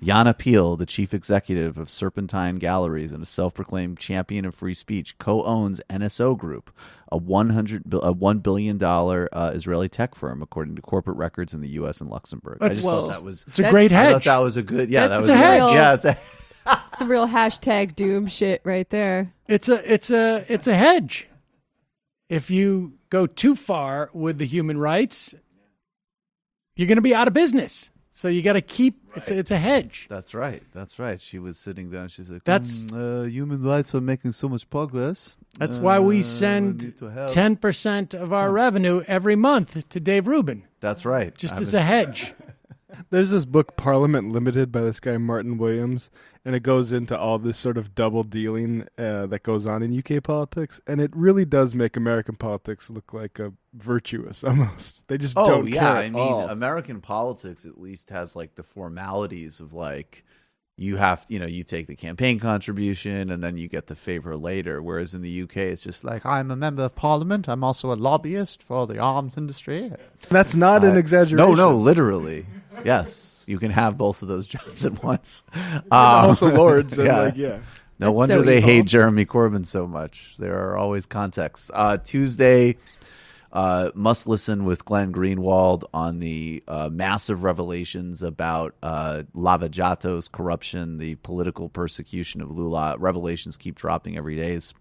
Yana Peel, the chief executive of Serpentine Galleries and a self-proclaimed champion of free speech, co-owns NSO Group, a $1 billion Israeli tech firm, according to corporate records in the U.S. and Luxembourg. It's a great hedge. I thought that was a good, That's a hedge. Yeah, it's a It's the real hashtag doom shit right there. It's a hedge. If you go too far with the human rights, you're going to be out of business. So you got to keep it's a hedge. That's right. She was sitting down. She's like, That's human rights are making so much progress. That's why we send 10% of our revenue every month to Dave Rubin. That's right. Just as a hedge. There's this book, Parliament Limited, by this guy, Martin Williams, and it goes into all this sort of double dealing that goes on in UK politics, and it really does make American politics look like a virtuous almost. They just don't care at all. American politics at least has like the formalities of like you have, you take the campaign contribution and then you get the favor later. Whereas in the UK, it's just like, I'm a member of parliament. I'm also a lobbyist for the arms industry. That's not an exaggeration. No, literally. Yes. You can have both of those jobs at once. House of Lords. And No That's wonder so they evil. hate Jeremy Corbyn so much. There are always contexts. Tuesday, must listen with Glenn Greenwald on the massive revelations about Lava Jato's corruption, the political persecution of Lula. Revelations keep dropping every day. It's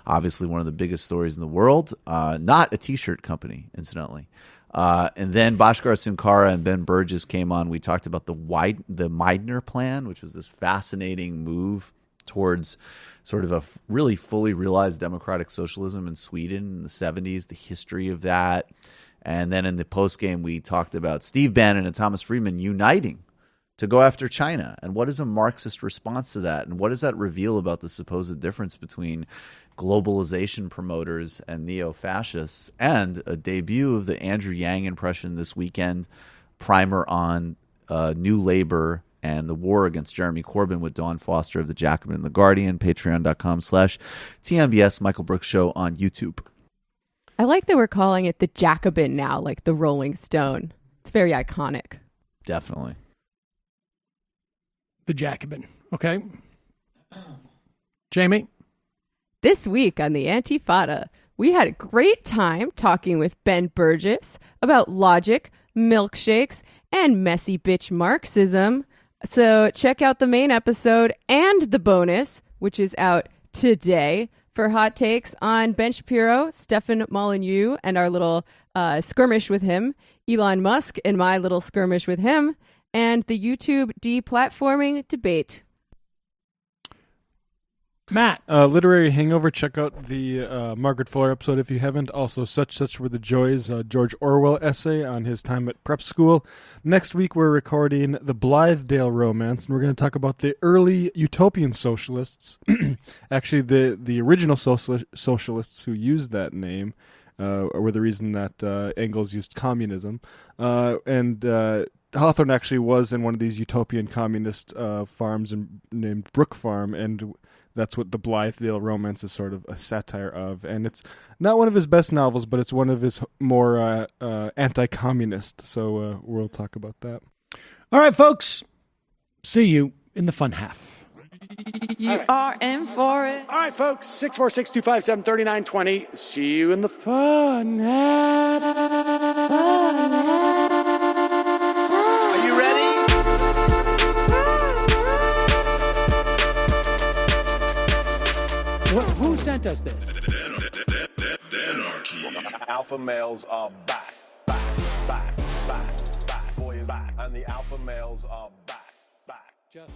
obviously one of the biggest stories in the world. Not a T-shirt company, incidentally. And then Bhaskar Sunkara and Ben Burgess came on. We talked about the Meidner Plan, which was this fascinating move towards sort of a really fully realized democratic socialism in Sweden in the 70s, the history of that. And then in the postgame, we talked about Steve Bannon and Thomas Friedman uniting to go after China. And what is a Marxist response to that? And what does that reveal about the supposed difference between globalization promoters and neo-fascists? And a debut of the Andrew Yang impression this weekend, primer on New Labor and the war against Jeremy Corbyn with Dawn Foster of The Jacobin and The Guardian, patreon.com/TMBS, Michael Brooks Show on YouTube. I like that we're calling it the Jacobin now, like the Rolling Stone. It's very iconic. Definitely. The Jacobin. Okay. Jamie? This week on the Antifada, we had a great time talking with Ben Burgess about logic, milkshakes, and messy bitch Marxism. So check out the main episode and the bonus, which is out today, for hot takes on Ben Shapiro, Stefan Molyneux, and our little skirmish with him, Elon Musk and my little skirmish with him, and the YouTube deplatforming debate. Matt. Literary Hangover. Check out the Margaret Fuller episode if you haven't. Also, Such Were the Joys, George Orwell essay on his time at prep school. Next week, we're recording the Blythedale Romance, and we're going to talk about the early utopian socialists. Actually, the original socialists who used that name were the reason that Engels used communism. And Hawthorne actually was in one of these utopian communist farms named Brook Farm, and that's what the Blythedale Romance is sort of a satire of. And it's not one of his best novels, but it's one of his more anti-communist. So we'll talk about that. All right, folks. See you in the fun half. You are in for it. All right, folks. 646-257-3920. See you in the fun half. Are you ready? Who sent us this? Alpha males are back. Boys back. And the alpha males are back. Just